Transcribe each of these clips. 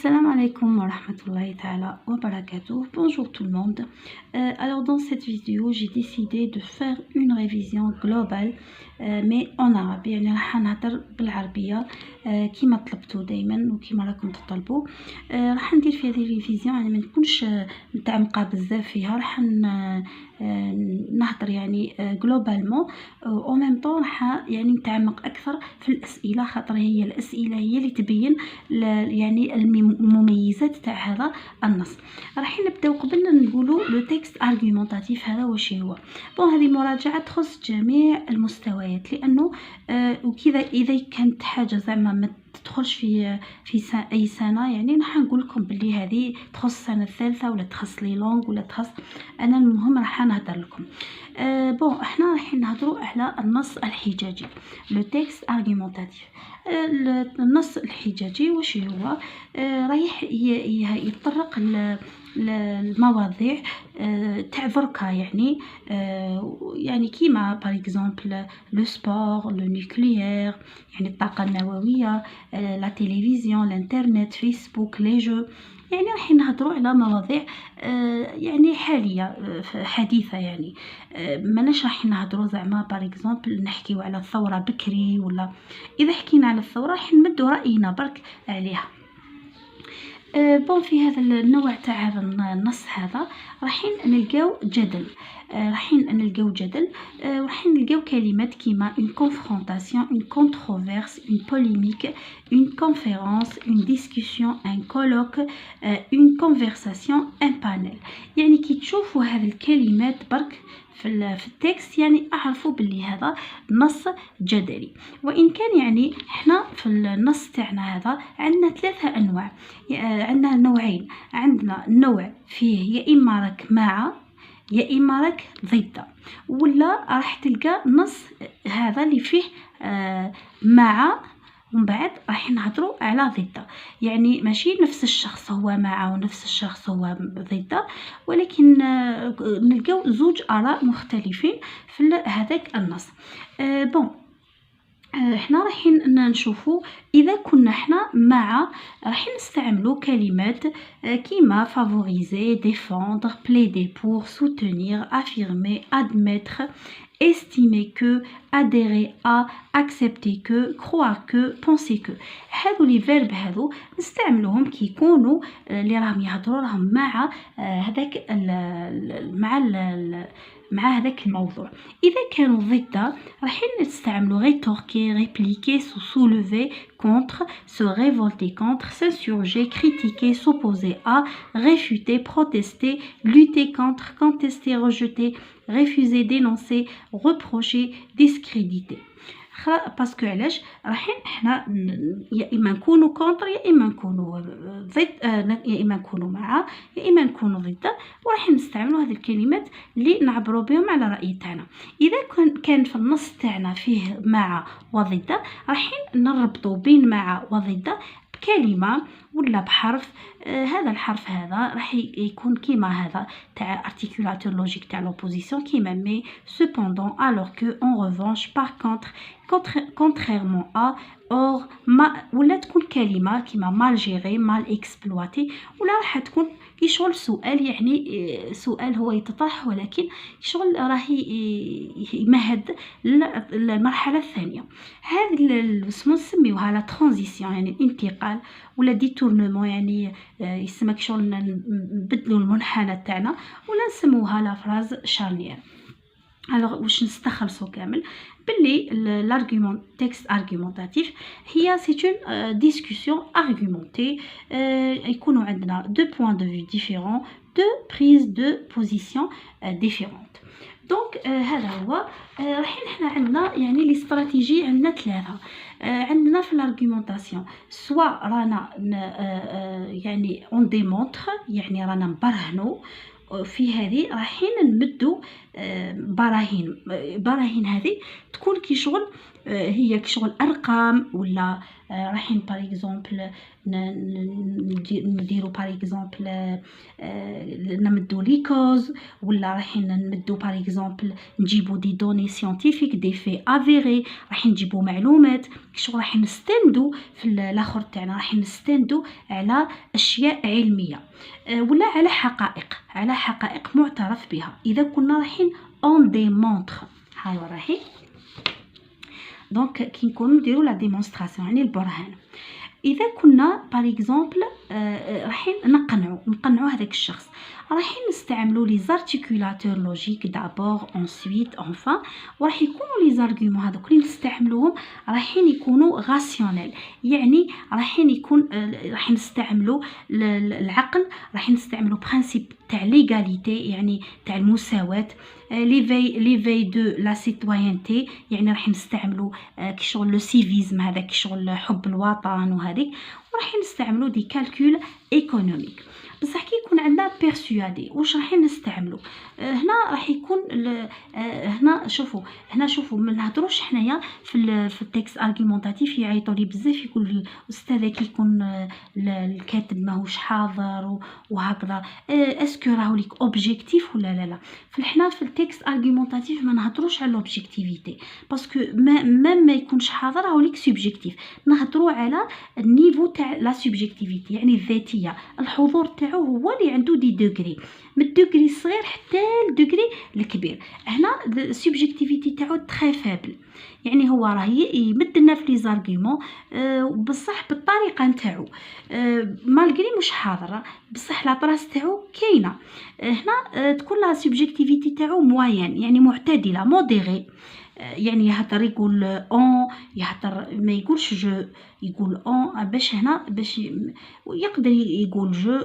Assalamu alaikum wa rahmatullahi ta'ala wa barakatuh. Bonjour tout le monde. Alors dans cette vidéo, j'ai décidé de faire une révision globale mais en arabe. يعني راح نهضر بالعربية كيما طلبتوا دايما وكيما راكم تطلبوا. راح ندير في هذه الريفيزيون يعني ما نكونش متعمقة بزاف فيها. راح نهضر يعني جلوبالمون او ميم طون راح يعني نتعمق اكثر في الاسئله، خاطر هي الاسئله هي اللي تبين يعني المميزات تاع هذا النص. راح نبداو قبل نقولوا لو تكست ارغيومونطاتيف هذا واش هو. بون هذه مراجعه تخص جميع المستويات، لانه وكذا اذا كانت حاجه زعما ما تدخلش في اي سنه، يعني راح نقول لكم بلي هذه تخص السنه الثالثه ولا تخص لي لونغ ولا تخص انا. المهم راح نهضر لكم. بون احنا راح نهضروا على النص الحجاجي، لو تكست ارغيومونطاتيف. النص الحجاجي واش هو؟ رايح يتطرق المواضيع تاع دركا، يعني كيما باغ اكزومبل لو سبور، لو نيوكليير يعني الطاقه النوويه، لا تلفزيون، الانترنت، فيسبوك، لي جو. يعني راح نهضروا على مواضيع يعني حاليه حديثه، يعني ماناش راح نهضروا زعما باغ اكزومبل نحكيو على الثوره بكري، ولا اذا حكينا على الثوره راح نمدوا راينا برك عليها. بون في هذا النوع تاع هذا النص هذا راح نلقاو جدل، راح نلقاو كلمات كيما une confrontation, une controverse, une polémique, une conférence, une discussion, un colloque, une conversation, un panel. يعني كي تشوفوا هذه الكلمات برك في التكست يعني اعرفوا باللي هذا نص جدلي. وان كان يعني احنا في النص تاعنا هذا عندنا ثلاثه انواع، عندنا نوعين. عندنا نوع فيه يا اما راك مع يا اما راك ضد، ولا راح تلقى نص هذا اللي فيه مع ومن بعد راح نهضروا على ضد، يعني ماشي نفس الشخص هو مع ونفس الشخص هو ضد، ولكن نلقاو زوج آراء مختلفين في هذاك النص. بون احنا راح نشوفوا اذا كنا احنا مع راح نستعملوا كلمات كيما favoriser, défendre, plaider pour, soutenir, affirmer, admettre, estimer que, adhérer à, accepter que, croire que, penser que. هذو لي فيرب هذو نستعملوهم كي يكونوا اللي راهم يهضروا راهم مع هذاك مع هذاك الموضوع. اذا كانوا ضد راح نستعملوا rétorquer, répliquer, se soulever contre, se révolter contre, s'insurger, critiquer, s'opposer à, réfuter, protester, lutter contre, contester, rejeter, refuser, dénoncer, reprocher, discréditer. باسكو علاش راح احنا يا اما نكونوا كونتر يا اما نكونوا ضد، يا اما نكونوا مع يا اما نكونوا ضد، وراح نستعملوا هذه الكلمات اللي نعبروا بهم على الراي تاعنا. اذا كان في النص تاعنا فيه مع وضد راح نربطوا بين مع وضد بكلمه ولا بحرف. هذا الحرف هذا راح يكون كيما هذا تاع articulateur logique تاع l'opposition كيما mais, cependant, alors que, en revanche, par contre, contrairement à, or, ولا تكون كلمه كيما mal géré, mal exploité، ولا راح تكون يشغل سؤال، يعني سؤال هو يتطرح ولكن يشغل راه يمهد للمرحله الثانيه. هذه نسميوها لا ترانزيسيون يعني الانتقال، ولا ديتورنمون يعني يسمى شغل نبدلوا المنحنى تاعنا، ولا نسموها لا فراز شارنيير. alors واش نستخلصوا كامل باللي l'argument texte argumentatif هي c'est une discussion argumentée. يكونوا عندنا deux points de vue différents, deux prises de position différentes. دونك هذا هو. راح نحنا عندنا يعني الاستراتيجي عندنا ثلاثه. عندنا في الارغيومونطاسيون سواء رانا يعني اون ديمونطر يعني رانا نبرهنوا في هذه، رايحين نمدوا براهين هذه تكون كي شغل هي كشغل ارقام ولا رايحين باغ اكزومبل نديرو باغ اكزومبل نمدو لي كوز، ولا رايحين نمدو باغ اكزومبل نجيبو دي دوني سيانتيفيك دي في افيري، رايحين نجيبو معلومات كشغل رايحين نستندو في الاخر تاعنا، رايحين نستندو على اشياء علميه ولا على حقائق معترف بها. اذا كنا رايحين اون دي مونطر، هاي رايحين دونك كي نكونوا نديروا لا ديمونستراسيون يعني البرهان. اذا كنا باغ اكزومبل رايحين نقنعوا هذاك الشخص، رايحين نستعملوا لي زارتيكولاتور لوجيك دابور انسويت انفان، وراح يكونوا لي زارغومون هذوك اللي نستعملوهم رايحين يكونوا غاسيونيل، يعني راح نستعملوا العقل، راح نستعملوا برينسيپ تاع ليغاليتي يعني تاع المساواة، لي في دو لا سيتويانتي يعني راح نستعملوا كشغل لو سيفيزم هذاك كشغل حب الوطن وهذيك، وراح نستعملوا دي كالكول ايكونوميك. بصح كي يكون عندنا بيرسوادي واش راح نستعملوا هنا راح يكون هنا شوفوا ما نهضروش حنايا في التكست ارغيومونطاتيف يعيطوا لي بزاف يقول لي استاذه كي يكون الكاتب ماهوش حاضر وهكذا اسكو راهو ليك اوبجيكتيف ولا لا. حنا في التكست ارغيومونطاتيف ما نهضروش على لوبجيكتيفيتي باسكو ما يكونش حاضر راهو ليك سوبجيكتيف، نهضروا على النيفو تاع لا سوبجيكتيفيتي يعني الذاتيه، الحضور تاعو هو اللي عنده دي دوغري من الدوغري الصغير حتى الدوغري الكبير. هنا السوبجيكتيفيتي تاعو تري فابل، يعني هو راه يمد لنا في لي زارغيومون بصح بالطريقه نتاعو مالغري مش حاضره بصح لا طراس تاعو كاينه. هنا تكون لا سوبجيكتيفيتي تاعو موين يعني معتدله موديري، يعني يهضر يقول اون، يهضر ما يقولش جو، يقول اون باش هنا باش يقدر يقول جو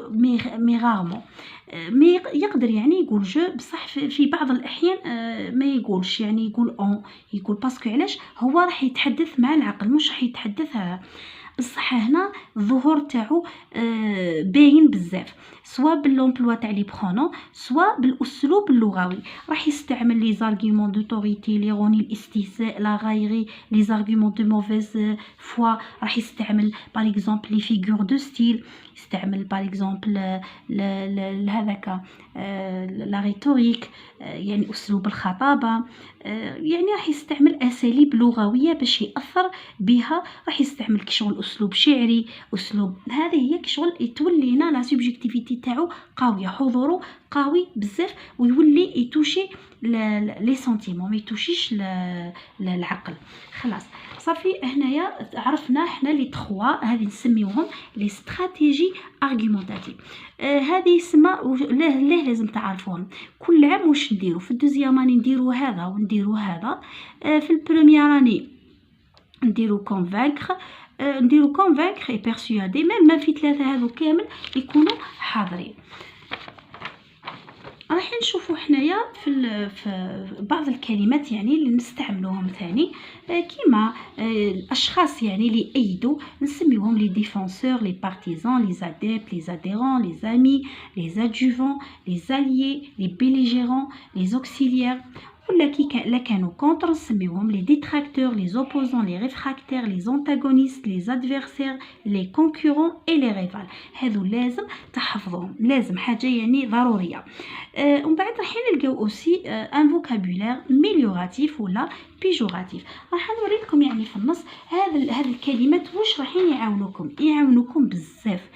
مي غارمون، مي يقدر يعني يقول جو بصح في بعض الاحيان ما يقولش يعني يقول اون، يقول باسكو علاش هو راح يتحدث مع العقل مش راح يتحدث بصح هنا الظهور تاعو باين بزاف سواء باللومبلوا تاع لي برونون سواء بالاسلوب اللغوي، راح يستعمل لي زارغيومون دوتوريتي ليروني الاستهزاء لا غايري لي زارغيومون دو موفيز فوا، راح يستعمل باغ اكزومبل لي فيغور دو ستيل، يستعمل باغ اكزومبل هذاك لا ريتوريك يعني اسلوب الخطابه، يعني راح يستعمل اساليب لغويه باش ياثر بها، راح يستعمل كشغل اسلوب شعري اسلوب، هذه هي كشغل يتولي لنا لا سوبجيكتيفيتي تاعو قويه، حضوره قوي بزاف ويولي يتوشي لي سنتيمون ما يتوشيش للعقل. خلاص صافي هنايا عرفنا حنا لي 3 هذه نسميوهم لي استراتيجي ارغيومونطاتيف. هذه يسمى ليه لازم تعرفوهم كل عام واش نديرو في الدوزيام اني نديرو هذا ونديرو هذا، في البروميير اني نديرو كونفانكر اي بيرسوادي ميم في 3 هذو كامل يكونوا حاضرين. راح نشوفوا حنايا في بعض الكلمات يعني اللي نستعملوهم ثاني كيما الاشخاص يعني اللي ايدوا نسميوهم لي ديفونسور لي بارتيزان لي زاديبت لي زاديرون لي زامي لي زادجوفون لي زاليي لي بيليجيرون لي زوكسيليير، ولا كي كانوا كونتر نسميوهم لي ديتراكتور لي زوبوزون لي ريفراكتير لي زونتاغونيست لي زادفيرسير لي كونكورون اي لي ريفال. هذو لازم تحفظوهم، لازم حاجه يعني ضروريه. ومن بعد راح نلقاو اوسي ان فوكابولير ميليوراتيف ولا بيجوراتيف. راح نوري لكم يعني في النص هذه الكلمات واش راح يعاونوكم بزاف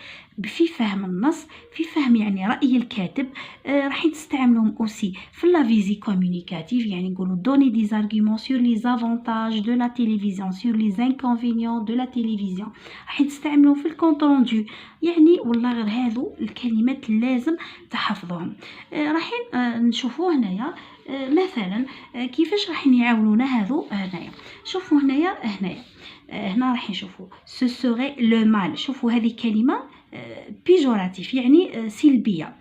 في فهم النص، في فهم يعني رأي الكاتب. راح تستعملوهم اوسي في لا فيزي كومونيكاتيف، يعني نقولوا دوني دي زارغومون سور لي زافونتاج دو لا تيليفزيون سور لي زانكونفينيون دو لا تيليفزيون، راح تستعملوهم في الكونت روندو، يعني والله غير هذو الكلمات لازم تحفظوهم. راح نشوفوا هنايا مثلا كيفاش راح يعاونونا هذو هنايا. شوفوا هنا راح نشوفوا سو سوري لو مال، شوفوا هذه كلمه بيجوراتيف يعني سلبيه،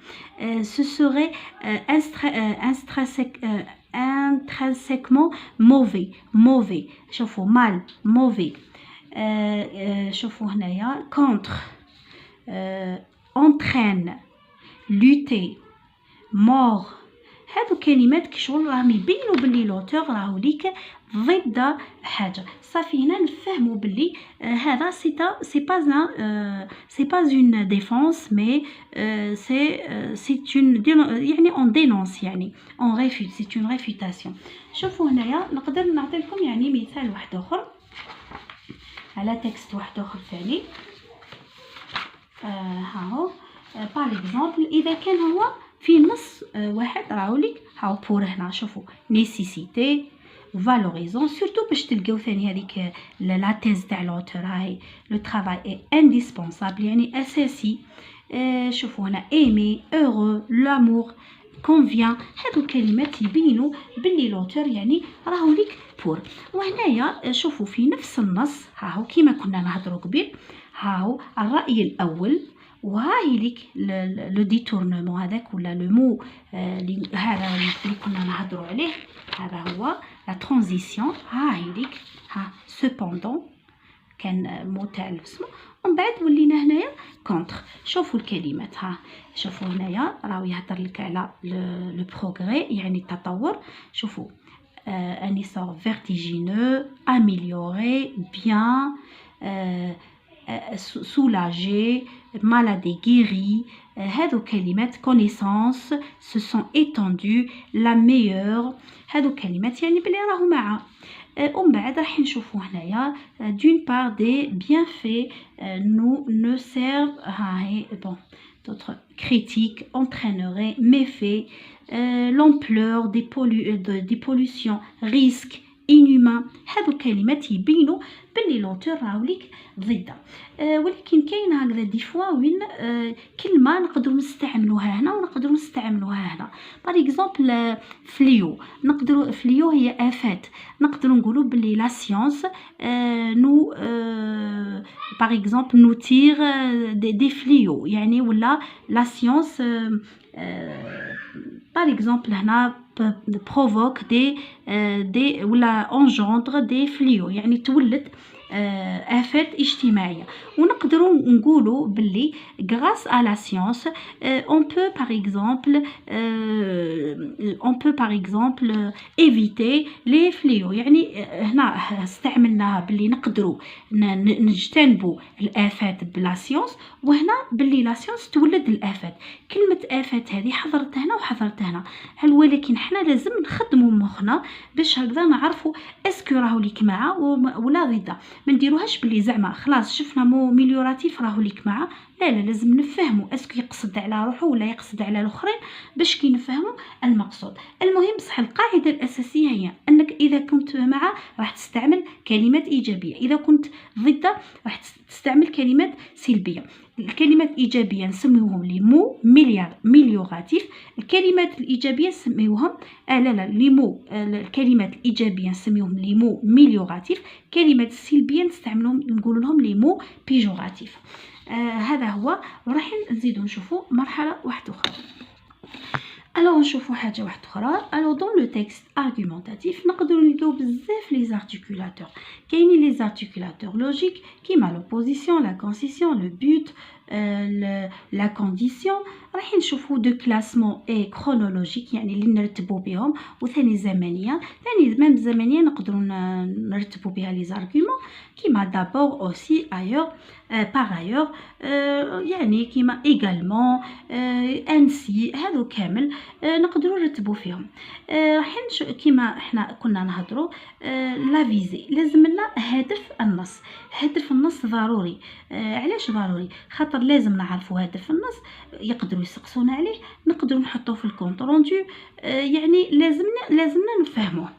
سو سوري intrinsèquement mauvais. شوفوا مال mauvais. شوفوا هنايا contre entraîne lutter mort، هادو كلمات كشغل راهم يبينوا باللي لوتور راهو ليك ضد حاجه. صافي هنا نفهموا باللي هذا سي با اون ديفونس مي سي اون يعني اون دينونس يعني اون ريفوت سي اون ريفوتاسيون. شوفوا هنايا نقدر نعطي لكم يعني مثال واحد اخر على تكست واحد اخر ثاني. ها هو باغ اكزومبل اذا كان هو في نص واحد راهو ليك هاو بور هنا شوفوا نيسيسيتي valorisons surtout باش تلقاو ثاني هذيك لا تيز تاع لوتور هاي لو travail est indispensable يعني اساسي. شوفوا هنا aimer heureux l'amour convient هادو كلمات يبينوا باللي لوتور يعني راهو ليك بور. وهنايا شوفوا في نفس النص هاهو كيما كنا نهضروا قبيل هاهو الرأي الأول وهاي ليك لو ديتورنمون هذاك ولا لو مو هذا اللي كنا نهضروا عليه هذا هو لا ترانزيسيون. هاي ليك ها سوبوندون كان مو تاع الاسم ومن بعد ولينا هنايا كونتر. شوفوا الكلمات ها شوفوا هنايا راهو يهضر لك على لو بروغري يعني التطور. شوفوا ان essor vertigineux améliorer bien soulager maladie guérie. هادو كلمات connaissance se sont étendues la meilleure. هادو كلمات يعني بلي راهو مع. ومن بعد راح نشوفوا هنايا d'une part des bienfaits nous ne servent هاهي bon d'autres critiques entraîneraient méfaits l'ampleur des pollutions risques inhumain. هادو كلمات يبينوا باللي لوتور راهو ليك ضده. ولكن كاين هكذا دي فوا وين كلمه نقدروا نستعملوها هنا ونقدروا نستعملوها هنا. باغ اكزومبل فليو نقدروا فليو هي افات نقدروا نقولوا باللي لا سيونس نو باغ اكزومبل نو تير دي فليو يعني ولا لا سيونس par exemple هنا provoque des ولا engendre des fléaux يعني تولد آفات اجتماعية. ونقدروا نقولوا باللي grâce à la science on peut par exemple éviter les fléaux يعني هنا استعملناها باللي نقدروا نجتنبوا الآفات بلا سيونس وهنا باللي لا سيونس تولد الآفات. كلمة آفات هذه حضرت هنا وحضرت هنا ولكن حنا لازم نخدموا مخنا باش هكذا نعرفوا اسكو راهو ليك مع ولا ضده. ما نديروهاش بلي زعما خلاص شفنا مو ميليوراتيف راهو ليك مع لا لازم نفهموا اسكو يقصد على روحه ولا يقصد على الاخرين باش كي نفهموا المقصود. المهم بصح القاعده الاساسيه هي انك اذا كنت مع راح تستعمل كلمات ايجابيه اذا كنت ضده راح تستعمل كلمات سلبيه. الكلمات الايجابيه نسميوهم لي مو ميليوراتيف. الكلمات الايجابيه نسميوهم لي مو الكلمات الايجابيه نسميوهم لي مو ميليوراتيف. الكلمات السلبيه نستعملهم نقول لهم لي مو بيجوراتيف. هذا هو. وراح نزيدو نشوفوا مرحله واحده اخرى. الوغ نشوفوا حاجه واحده اخرى. الوغ دون لو تكست ارغومونتاتيف نقدروا نلقاو بزاف لي زارتيكولاتور. كاينين لي زارتيكولاتور لوجيك كيما لوبوزيسيون لا كونسيسيون لو بوت لا كونديسيون. راح نشوفوا دو كلاسمون اي كرونولوجيك يعني اللي نرتبوا بهم وثاني زمنيه. ثاني ميم زمنيه نقدروا نرتبوا بها لي زارغومون كيما دابور اوسي ايور باغ ايور يعني كيما ايغالمون انسي. هادو كامل نقدروا نرتبوا فيهم. راح كيما احنا كنا نهضروا لا فيزي لازم لنا هدف النص. هدف النص ضروري. علاش ضروري؟ خاطر لازم نعرفوا هدف النص يقدروا يسقسونا عليه نقدروا نحطوه في الكونط روندو يعني لازمنا نفهموه.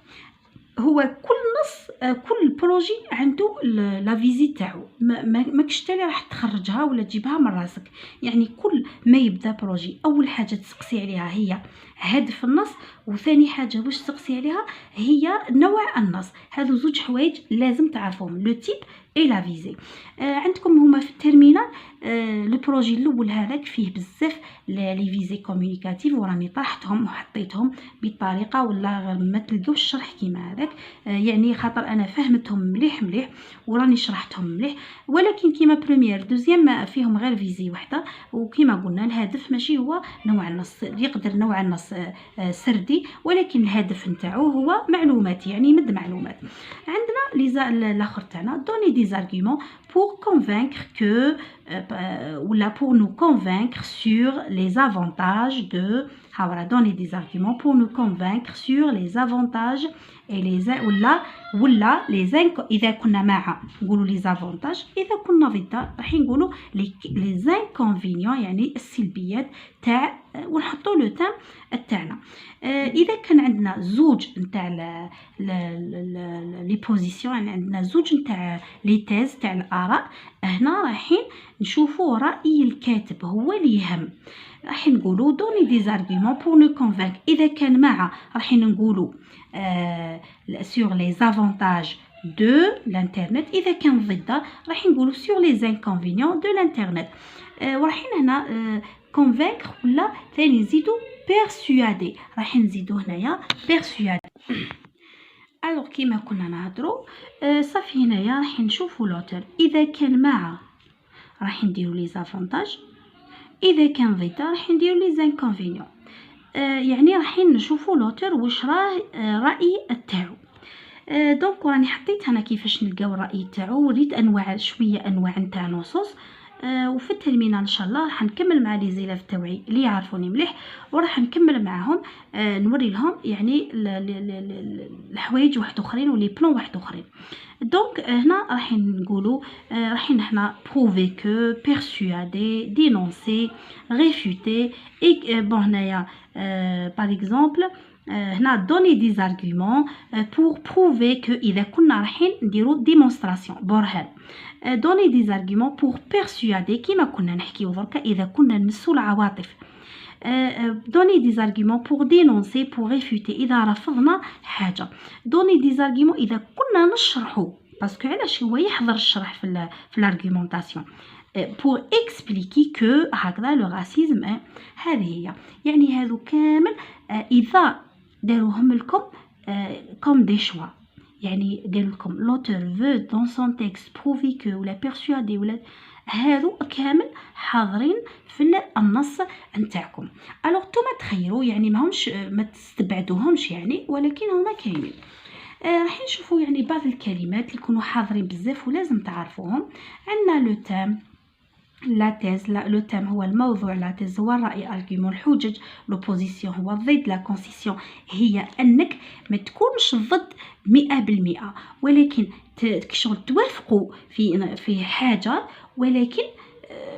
هو كل نص كل بروجي عنده لا فيزي تاعو ماكش تالي راح تخرجها ولا تجيبها من راسك. يعني كل ما يبدا بروجي اول حاجه تسقسي عليها هي هدف النص وثاني حاجه واش تسقسي عليها هي نوع النص. هذو زوج حوايج لازم تعرفوهم. لو تيب اي لا فيزي. عندكم هما في التيرمينال لو بروجي الاول هذاك فيه بزاف لي فيزي كومونيكاتيف وراني طرحتهم وحطيتهم بطريقه ولا ما تلقاوش الشرح كيما هذاك، يعني خاطر انا فهمتهم مليح وراني شرحتهم مليح، ولكن كيما بريمير دوزيام ما فيهم غير فيزي وحده. وكيما قلنا الهدف ماشي هو نوع النص، يقدر نوع النص سردي، ولكن الهدف نتاعو هو معلومات، يعني مد معلومات. عندنا الاخر تاعنا دوني دي زارغومون pour convaincre que ou là pour nous convaincre sur les avantages de voilà, donner des arguments pour nous convaincre sur les avantages et les ولا les اذا كنا مع نقولوا les avantages، اذا كنا ضد راح نقولوا les inconvénients يعني السلبيات تاع، ونحطوا لو تام تاعنا. اذا كان عندنا زوج نتاع لي بوزيسيون، يعني عندنا زوج نتاع لي تيز تاع الاراء، هنا رايحين نشوفوا راي الكاتب هو اللي يهم. راح نقولوا دوني دي زارغومون بور نو كونفانك، اذا كان مع راح نقولوا sur les avantages de l'internet، اذا كان ضد راح نقولوا sur les inconvénients de l'internet. وراح هنا convaincre ولا ثاني نزيدو persuader، راح نزيدو هنايا persuader. الوغ كيما كنا نهضروا صافي هنايا راح نشوفوا لوتر، اذا كان مع راح نديرو لي زافونتاج، اذا كان ضد راح نديرو لي زانكونفينيون. يعني راح نشوفوا لوتر واش راه راي تاعو. دونك راني حطيت هنا كيفاش نلقاو الراي تاعو، وريت انواع شويه انواع نتاع نصوص. وفي الترمينال ان شاء الله راح نكمل مع لي زيلاف تاوعي اللي يعرفوني مليح، وراح نكمل معاهم نوري لهم يعني الحوايج واحد اخرين ولي بلون واحد اخرين. دونك هنا راح نقولوا راح هنا بروفي كو، بيرسوادي، دينونسي، ريفوتي، اي بون هنايا باغ اكزومبل هنا دوني دي زارغومون بور بروفي كو، اذا كنا رايحين نديرو ديمونستراسيون برهان. دوني دي زارغومون بور بيرسوادي كيما كنا نحكيو دركا اذا كنا نمسو العواطف. دوني دي زارغومون بور دينونسي بور ريفوتي اذا رفضنا حاجه. دوني دي زارغومون اذا كنا نشرحو، باسكو علاش هو يحضر الشرح في الارغومونطاسيون pour expliquer que هكذا لو راسيزم. هذه هي يعني هذو كامل اذا داروهم لكم كوم دي شوا، يعني قالوا لكم لوتور فو دون سون تيكست بروفي كو ولا بيرسوادي ولا، هذو كامل حاضرين في النص نتاعكم. الوغ نتوما تخيروا يعني ماهمش ما تستبعدوهمش يعني، ولكن هما كاينين. راح نشوفوا يعني بعض الكلمات اللي يكونوا حاضرين بزاف ولازم تعرفوهم. عندنا لو تام، لا تيز، لو تام هو الموضوع، لا تيز هو الرأي، ارغيومون الحجج، لوبوزيسيون هو الضد، لا كونسيسيون هي انك ما تكونش ضد 100%، ولكن كشغل توافقوا في حاجه، ولكن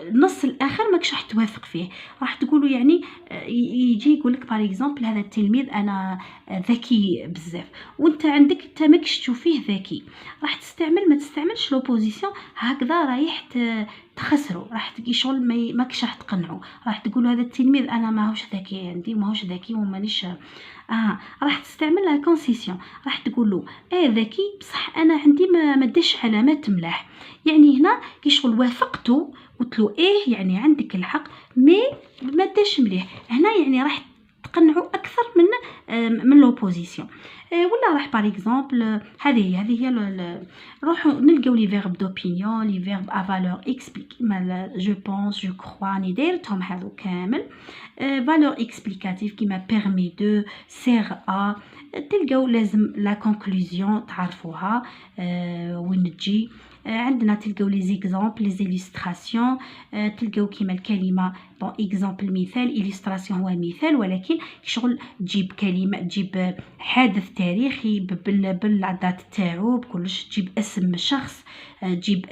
النص الاخر ماكش راح توافق فيه. راح تقولوا يعني يجي يقول لك باغ اكزومبل هذا التلميذ انا ذكي بزاف، وانت عندك انت ماكش تشوفيه ذكي، راح تستعمل ما تستعملش لوبوزيسيون هكذا، رايح تخسروا، راح تجي شغل ماكش راح تقنعوا، راح تقولوا هذا التلميذ انا ماهوش ذكي عندي، ماهوش ذكي ومانيش راح تستعمل لا كونسيسيون، راح تقولوا ذكي بصح انا عندي ما داش علامات ملاح، يعني هنا كي شغل وافقتوا قلتلو يعني عندك الحق مي ما داش مليح، هنا يعني راح تقنعوا اكثر من لوبوزيسيون. ولا راح باغ اكزومبل هذه هي نروحوا نلقاو لي فيرب دوبينيون، لي فيرب ا فالور اكسبليك، جو بونس، جو كروا، راني دايرتهم هذو كامل. فالور اكسبليكاتيف كيما بيرمي دو، سير ا، تلقاو لازم لا كونكلوزيون تعرفوها وين تجي. عندنا تلقاو لي زيكزامبل، لي زيليستراسيون، تلقاو كيما الكلمه بون اكزامبل مثال، إليستراسيون هو مثال، ولكن شغل تجيب كلمه، تجيب حدث تاريخي بالعدات تاعو بكلش، تجيب اسم شخص، تجيب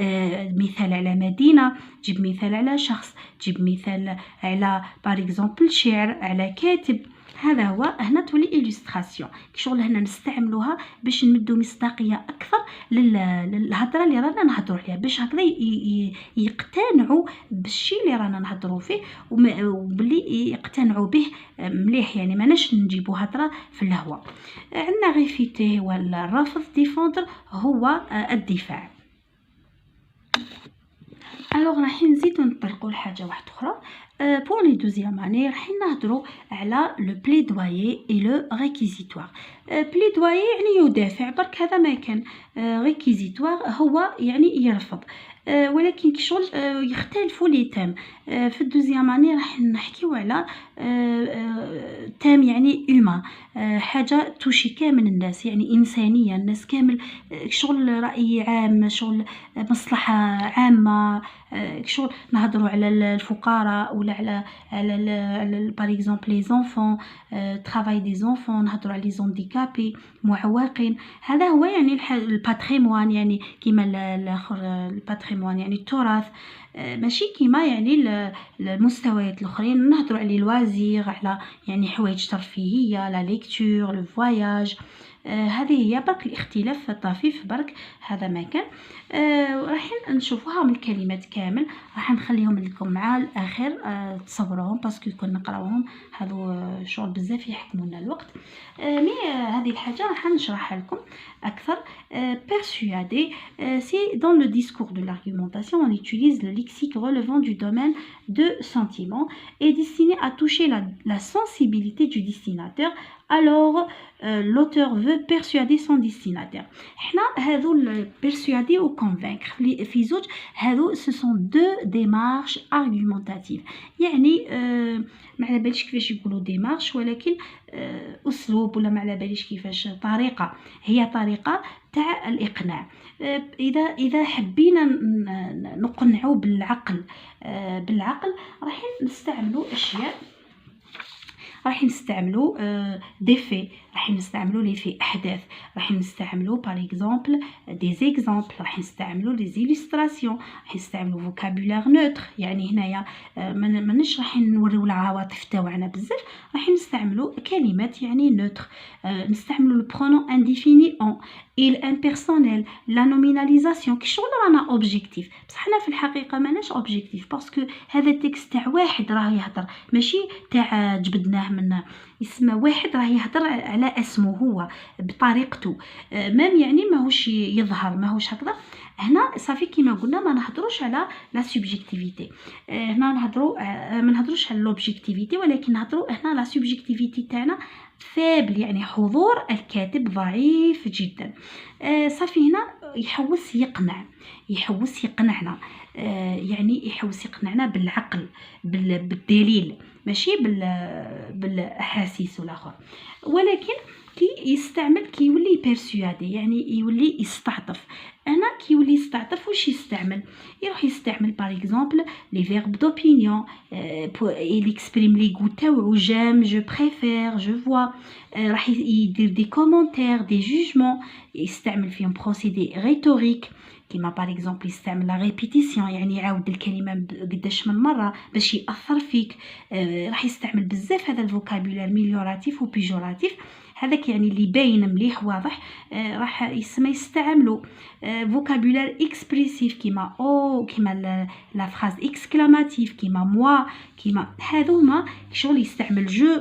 مثال على مدينه، تجيب مثال على شخص، تجيب مثال على باغ اكزومبل شعر، على كاتب. هذا هو هنا تولي إليستراسيون، شغل هنا نستعملوها باش نمدو مصداقيه اكثر للهضره اللي رانا نهضروا عليها، باش هكذا يقتنعوا بالشيء اللي رانا نهضروا فيه، وباللي يقتنعوا به مليح، يعني ماناش نجيبوا هضره في الهواء. عندنا ريفيتي هو الرفض، ديفوندر هو الدفاع. الوغ راح نزيدو نطرقو لحاجه واحده اخرى. بور لي دوزيام اني راح نهضروا على لو بليدويي اي لو ريكيزيتوار. بليدويي يعني يدافع، برك هذا ما كان. ريكيزيتوار هو يعني يرفض. ولكن كشغل يختلفوا لي تام. في الدوزيام اني راح نحكيو على تام يعني هومان، حاجه توشي كامل الناس، يعني انسانيه، الناس كامل. شغل راي عام، شغل مصلحه عامه. شغل نهضروا على الفقراء ولا على باغ اكزومبل لي زونفون، ترافاي دي زونفون، نهضروا على لي زونديكابي، معوقين. هذا هو يعني الباتريموان، يعني كيما الاخر الباتريموان يعني التراث. ماشي كيما يعني المستويات الاخرين نهضروا على الوازير، على يعني حوايج ترفيهيه، لا ليكتور، لو فواياج. هذه هي برك الاختلاف طفيف برك، هذا ما كان. راح نشوفوها من الكلمات كامل، راح نخليهم لكم مع الاخر تصوروهم باسكو كنا نقراوهم هذو شغل بزاف يحكمونا الوقت. مي هذه الحاجه راح نشرحها لكم اكثر. persuader, c'est dans le discours de l'argumentation on utilise le lexique relevant du domaine de sentiment et destiné à toucher la sensibilité du destinataire. Alors l'auteur veut persuader son destinataire. حنا هذو persuader ou convaincre في زوج هذو ce sont deux démarches argumentatives. يعني ما على باليش كيفاش يقولوا ديمارش، ولكن اسلوب ولا ما على باليش كيفاش طريقه، هي طريقه تاع الاقناع. اذا حبينا نقنعوا بالعقل، راح نستعملوا اشياء، راح نستعملوا دي في، راح نستعملوا لي في احداث، راح نستعملوا باغ اكزومبل دي زيكزامبل، راح نستعملوا لي زيليستراسيون، راح نستعملوا فوكابولير نوتر. يعني هنايا مانيش راح نوريو العواطف تاعنا بزاف، راح نستعملوا كلمات يعني نوتر. نستعملوا البرونون انديفيني اون، il امبيرسونيل، لا نوميناليزاسيون. كي شغل رانا اوبجيكتيف، بصح حنا في الحقيقه ماناش اوبجيكتيف، باسكو هذا التكست تاع واحد راه يهضر، ماشي تاع جبدناه من اسم واحد، راه يهضر على اسمه هو بطريقته. مام يعني ماهوش يظهر، ماهوش هكذا. هنا صافي كيما قلنا ما نهضروش على لا سوبجيكتيفيتي، هنا نهضروا ما نهضروش على لوبجيكتيفيتي، ولكن نهضروا هنا لا سوبجيكتيفيتي تاعنا فابل، يعني حضور الكاتب ضعيف جدا. صافي هنا يحوس يقنعنا، يعني يحوس يقنعنا بالعقل، بالدليل، ماشي بالاحاسيس والاخر. ولكن كي يستعمل، كي يولي بيرسوادي يعني يولي يستعطف. انا كي يولي يستعطف واش يستعمل؟ يروح يستعمل باغ اكزومبل لي فيرب دوبينيون، il exprime لي غو تاعو، جيم، جو بريفير، جو فوا. راح يدير دي كومونتير، دي جوجمون، يستعمل فيهم بروسيدي ريتوريك، كيما باغ اكزومبل يستعمل لا ريبيتيسيون، يعني يعاود الكلمه قداش من مره باش ياثر فيك. راح يستعمل بزاف هذا الفوكابولير ميليوراتيف وبيجوراتيف، هذاك يعني اللي باين مليح واضح. راح يستعملوا فوكابولير اكسبريسيف كيما او، كيما لا فراز اكسكلاماتيف، كيما موا، كيما هذوما شغل يستعمل جو.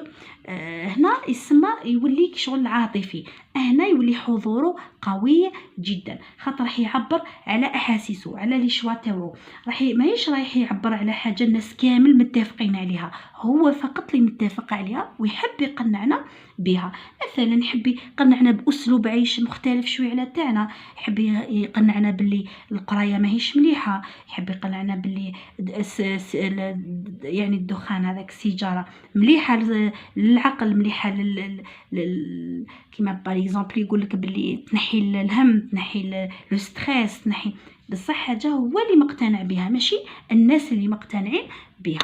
هنا يسمى يولي شغل عاطفي، هنا يولي حضوره قوي جدا، خاطر راح يعبر على احاسيسه، على لي شوا تاعو. ماهيش رايح يعبر على حاجه الناس كامل متفقين عليها، هو فقط اللي متفق عليها ويحب يقنعنا بها. مثلا يحب يقنعنا باسلوب عيش مختلف شويه على تاعنا، يحب يقنعنا باللي القرايه ماهيش مليحه، يحب يقنعنا باللي يعني الدخان هذاك السيجاره مليحه للعقل، مليحه كيما باغ اكزومبل يقول لك باللي تنحي الهم، تنحي لو ستريس، تنحي. بصح حاجه هو اللي مقتنع بها، ماشي الناس اللي مقتنعين بها.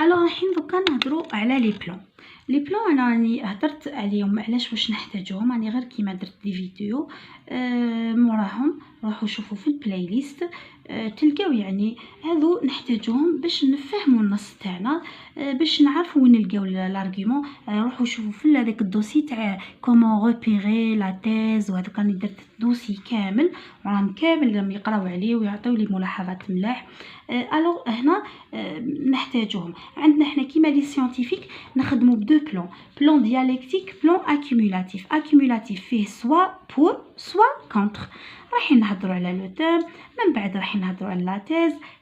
الوغ الحين دوكا نهضروا على لي بلان. لي بلان انا راني هضرت عليهم، علاش واش نحتاجوهم، راني غير كيما درت دي فيديو موراهم، روحوا شوفوا في البلاي ليست، تلقاو يعني هذو نحتاجوهم باش نفهموا النص تاعنا، باش نعرفوا وين نلقاو لارغيومون. روحوا شوفوا في هذاك الدوسي تاع كومون ريبيري لا تيز، وهذوك راني درت الدوسي كامل، راهم كامل راهم يقراو عليه ويعطيو لي ملاحظات ملاح. الوغ هنا نحتاجوهم. عندنا حنا كيما لي سيانتيفيك نخدموا بدو بلان ديالكتيك، بلان اكيمولاتيف. اكيمولاتيف فيه سوا بور سوا كونتر. راح نهضروا على لو تام، من بعد راح نهضروا على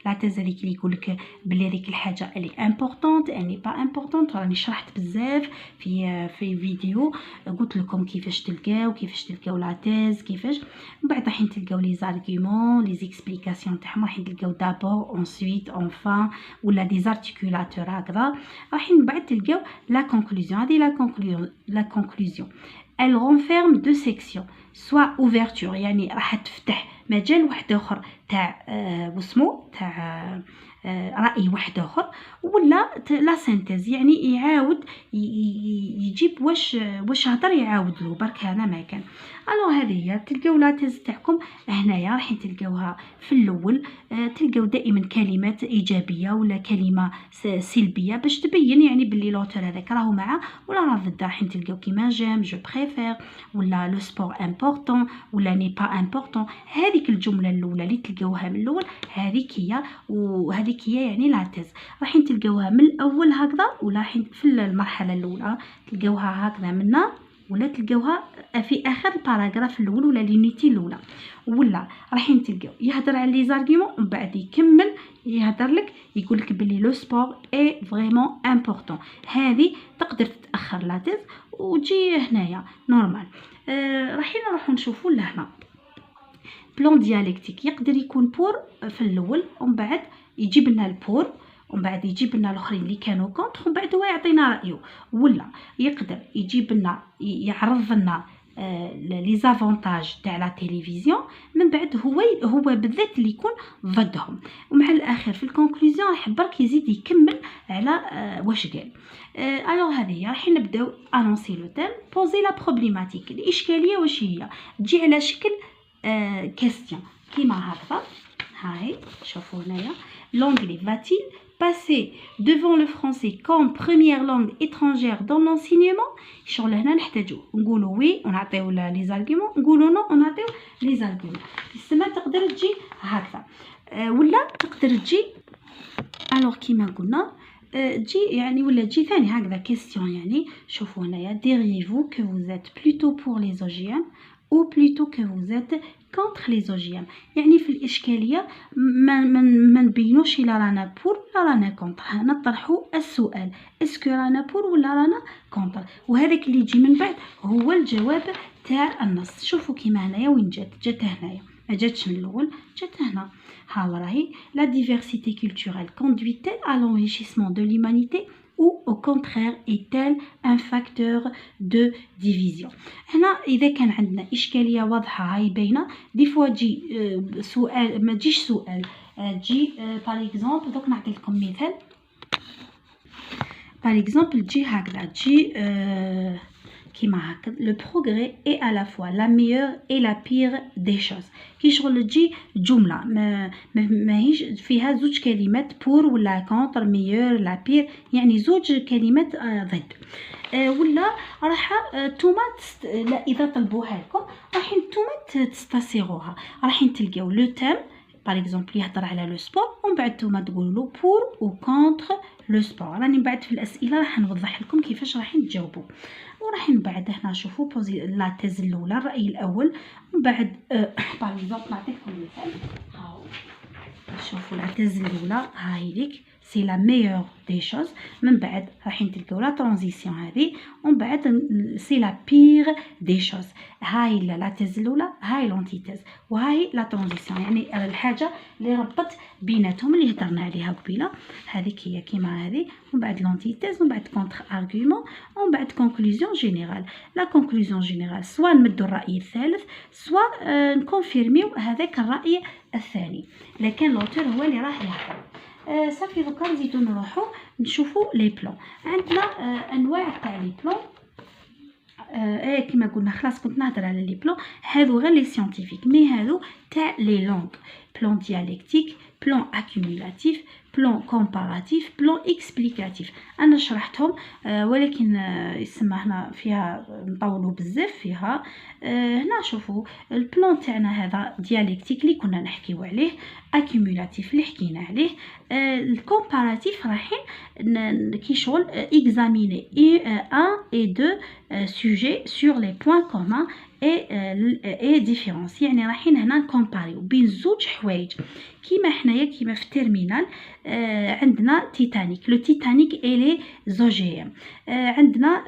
لا تيز هذيك اللي يقول لك بلي هذيك الحاجه اللي امبورطونت اني با امبورطونت. راني شرحت بزاف في فيديو، قلت لكم كيفاش تلقاو لا تيز كيفاش. من بعد راح تلقاو لي زارغيومون لي زيكسبليكاسيون تاعهم، راح تلقاو دابور انسويت انفان ولا دي زارتيكولاتور هكذا. راح من بعد تلقاو لا كونكلوزيون. هذه لا كونكلوزيون elle renferme deux sections، soit ouverture يعني راح تفتح مجال واحد اخر تاع واسمو تاع رأي واحد اخر، ولا لا سينتيز يعني يعاود يجيب واش هضر يعاود له برك هذا ما كان. الو هذه هي تلقاو لا تيز تاعكم هنايا، راح تلقاوها في الاول تلقاو دائما كلمات ايجابيه ولا كلمه سلبيه باش تبين يعني باللي لوتور هذاك راهو معاه ولا راه ضد. راح تلقاو كيما جيم جو بريفير ولا لو سبور امبورطون ولا ني با امبورطون. هذيك الجمله الاولى اللي تلقاوها من الاول هذيك هي يعني لا تيز. راح تلقاوها من الاول هكذا، ولا في المرحله الاولى تلقاوها هكذا منا، ولا تلقاوها في اخر الباراغراف الاول ولا لينيتي الاولى، ولا راح تلقاو يهضر على لي زارغيومون ومن بعد يكمل يهضر لك يقول لك بلي لو سبور اي فريمون امبورطون. هذه تقدر تتاخر لا تيز وتجي هنايا نورمال. راح نروحو نشوفو لهنا بلون ديالكتيك. يقدر يكون بور في الاول ومن بعد يجيب لنا البور ومن بعد يجيب لنا الاخرين اللي كانوا كونتر ومن بعد هو يعطينا رايه، ولا يقدر يجيب لنا يعرض لنا لي زافونتاج تاع لا تيليفزيون، من بعد هو بالذات اللي يكون ضدهم، ومع الاخر في الكونكلوزيون راح برك يزيد يكمل على واش قال. الوغ هذه راح نبداو انونسي لو تيم. بوزي لا بروبليماتيك، الاشكاليه واش هي تجي على شكل كاستيون كيما هكذا. هاي شوفوا هنايا l'anglais va-t-il passer devant le français comme première langue étrangère dans l'enseignement. شغل هنا نحتاجو نقولوا وي ونعطيو لي زارغيومون، نقولوا نو ونعطيو لي زارغيومون. السما تقدر تجي هكذا ولا تقدر تجي الوغ كيما قلنا تجي يعني ولا تجي ثاني هكذا كيستيون. يعني شوفوا هنايا diriez-vous que vous êtes plutôt pour les OGM ou plutôt que vous êtes contre les OGM. يعني في الإشكالية ما نبينوش إلا رانا بور ولا رانا كونتر، نطرحوا السؤال اسكو رانا بور ولا رانا كونتر، وهذاك اللي يجي من بعد هو الجواب تاع النص. شوفوا كيما هنايا وين جات هنايا، ما جاتش من الأول جات هنا. ها راهي la diversité culturelle conduit-elle à l'enrichissement de l'humanité ou au contraire est-elle un facteur de division. هنا اذا كان عندنا اشكاليه واضحه هاي باينه، دي فوا تجي سؤال ما تجيش سؤال، تجي باغ اكزومبل دوك نعطي لكم مثال. باغ اكزومبل تجي هكذا تجي كيما هكا لو بروغري اي à la fois la meilleure et la pire des choses. كي شغل تجي جمله ماهيش فيها زوج كلمات بور ولا كونتر ميور لا بير، يعني زوج كلمات ضد. ولا راح نتوما لا اذا طلبوها لكم راح نتوما تستصيغوها. راح تلقاو لو تيم باغ اكزومبل يهضر على لو سبور ومن بعد نتوما تقولوا له بور و كونتر لو سبور. راني من بعد في الاسئله راح نوضح لكم كيفاش راح تجاوبوا. وراح من بعد هنا شوفوا بوزي لا تيز الاولى الراي الاول، ومن بعد باغ اكزومبل نعطيكم مثال. هاو شوفوا لا تيز الاولى هاي ليك سي لا ميور دي شوز. من بعد راح تلقاو لا ترانزيسيون هذه، ومن بعد سي لا بير دي شوز. هاي لا تيز الاولى هاي لونتيتيز وهاي لا ترانزيسيون، يعني الحاجه اللي ربط بيناتهم اللي هضرنا عليها قبيله. هذيك هي كيما هذه، ومن بعد لونتيتيز ومن بعد كونتر ارغيومون ومن بعد كونكلوزيون جينيرال. لا كونكلوزيون جينيرال سواء نمدوا الراي الثالث سواء نكونفيرميو هذاك الراي الثاني، لكن لوتور هو اللي راح يحكم. صافي دوكا نزيدو نروحو نشوفو لي بلون. عندنا انواع تاع لي بلون. كما قلنا خلاص كنت نهضر على لي بلون هادو غير لي سيانتيفيك، مي هادو تاع لي لونغ. بلون ديالكتيك، بلون اكيومولاتيف، بلان كومباراتيف، بلان اكسبليكاتيف. انا شرحتهم ولكن يسمى هنا فيها نطولوا بزاف فيها. هنا شوفوا البلان تاعنا هذا ديالكتيك اللي كنا نحكيو عليه، اكيمولاتيف اللي حكينا عليه. الكومباراتيف رايحين كي شغل examiner un et deux sujets sur les points communs et différence. يعني رايحين هنا نكومباريو بين زوج حوايج كيما حنايا كيما في التيرمينال. عندنا تيتانيك، لو تيتانيك الي زوجيام. عندنا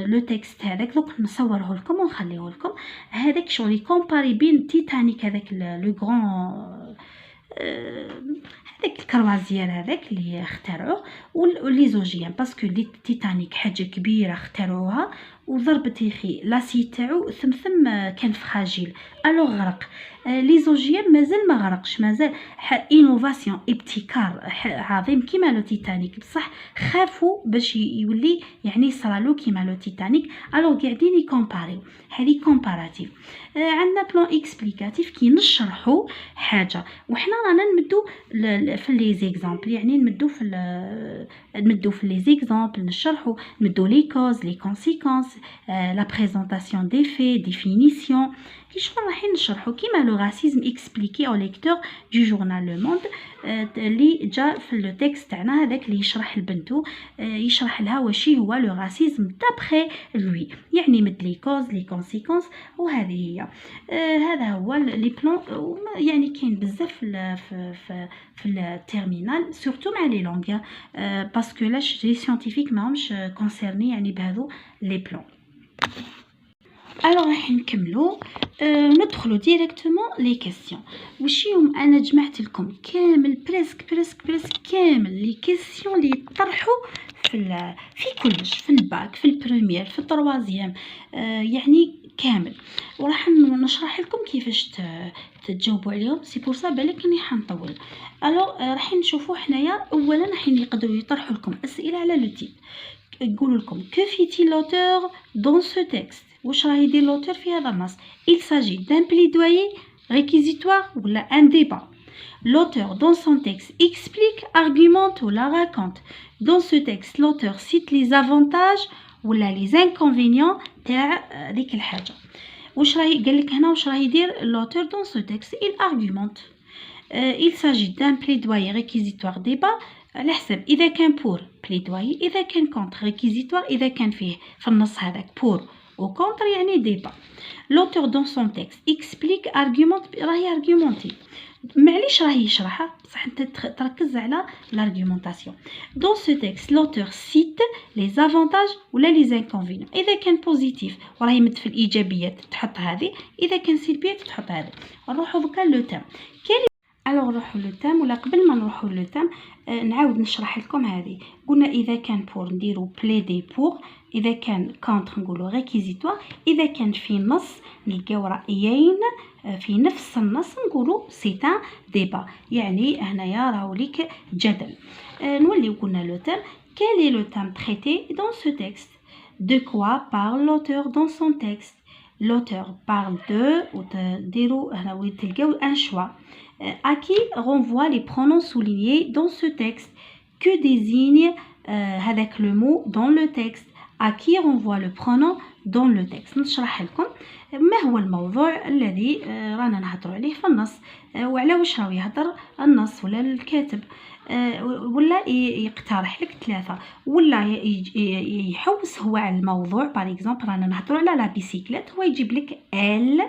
لو تكست هذاك دوك نصوره لكم ونخليه لكم. هذاك شغل يكومباري بين تيتانيك هذاك لو غران هذاك الكروازير هذاك اللي اخترعوه ولي زوجيام، باسكو لي تيتانيك حاجه كبيره اخترعوها وضربت يخي لاسي تاعو ثم كان فراجيل الوغ غرق. لي زوجيام مازال ما غرقش، مازال انوفاسيون ابتكار عظيم كيما لو تيتانيك، بصح خافوا باش يولي يعني صرالو كيما لو تيتانيك. الوغ قاعدين يكومباريو، هذه كومباراتيف. عندنا بلان اكسبليكاتيف كي نشرحوا حاجه وحنا رانا نمدو في لي زيكزامبل، يعني نمدو في لي زيكزامبل نشرحوا، نمدو لي كوز لي كونسيكونس لا بريزونطاسيون دي في ديفينيسيون. كي شغل رايحين نشرحوا كيما لو راسيزم اكسبليكي او ليكتور دو جورنال لو موند اللي جا في لو تكست تاعنا هذاك اللي يشرح البنتو، يشرح لها وشي هو لو راسيزم دابخي لوي، يعني مد لي كوز لي كونسيكونس. وهذه هي هذا هو لي بلان. يعني كاين بزاف في التيرمينال سورتو مع لي لونغ باسكو لاش لي سيانتيفيك ماهمش كونسيرني يعني بهذو لي بلان. الوغ راح نكملو ندخلو ديريكتومون لي كيسيون. وشيهم انا جمعت لكم كامل بريسك كامل لي كيسيون اللي يطرحوا في كلش، في الباك، في البريمير، في التروازيام، يعني كامل. وراح نشرح لكم كيفاش تجاوبوا عليهم. سي بور سا بالك اني حنطول. الوغ راح نشوفوا حنايا اولا راح يقدروا يطرحوا لكم اسئله على لو تيب. يقولوا لكم كو فيتي لوتور دون سو تكست، واش راه يدير لوتور في هذا النص؟ il s'agit d'un plaidoyer réquisitoire ولا un débat. L'auteur dans son texte explique, argumente ou la raconte. Dans ce texte l'auteur cite les avantages ولا les inconvénients تاع ديك الحاجه. واش راه قال لك هنا واش راه يدير l'auteur dans ce texte؟ il argumente. il s'agit d'un plaidoyer réquisitoire débat على حسب اذا كان بور بليدواي، اذا كان كونتر ريكيزيتوار، اذا كان فيه في النص هذاك بور و كونتر يعني ديبا. لوتور دون سون تكست اكسبليك ارغيومونت، راه يارغيومونتي، معليش راه يشرحها بصح انت تركز على لارغيومونطاسيون. دون سو تكست لوتور سيت لي زافونتاج ولا لي زانكونفينيون، اذا كان بوزيتيف وراه يمد في الايجابيات تحط هذه، اذا كان سلبيات تحط هذه. نروحوا دوكا لو تام. الوغ نروحوا لو تام، ولا قبل ما نروحوا لو تام نعاود نشرح لكم هذه. قلنا اذا كان بور نديرو بليدي بور، اذا كان كونتر نقولوا ريكيزيتوار، اذا كان في نص نلقاو رايين في نفس النص نقولوا سي ان ديبا، يعني هنايا راهو ليك جدل. نوليو قلنا لو تام. quel est le thème traité dans ce texte? De quoi parle l'auteur dans son texte? L'auteur parle de وديروا هنا وين تلقاو ان شوا. À qui renvoient les pronoms soulignés dans ce texte? Que désigne avec le mot dans le texte? À qui renvoie le pronom dans le texte؟ نشرح لكم ما هو الموضوع الذي رانا نهضروا عليه في النص، وعلى واش راه يهضر النص ولا الكاتب، ولا يقترح لك ثلاثه، ولا يحوس هو على الموضوع. باغ اكزومبل رانا نهضروا على لا بيسيكليت، هو يجيب لك ال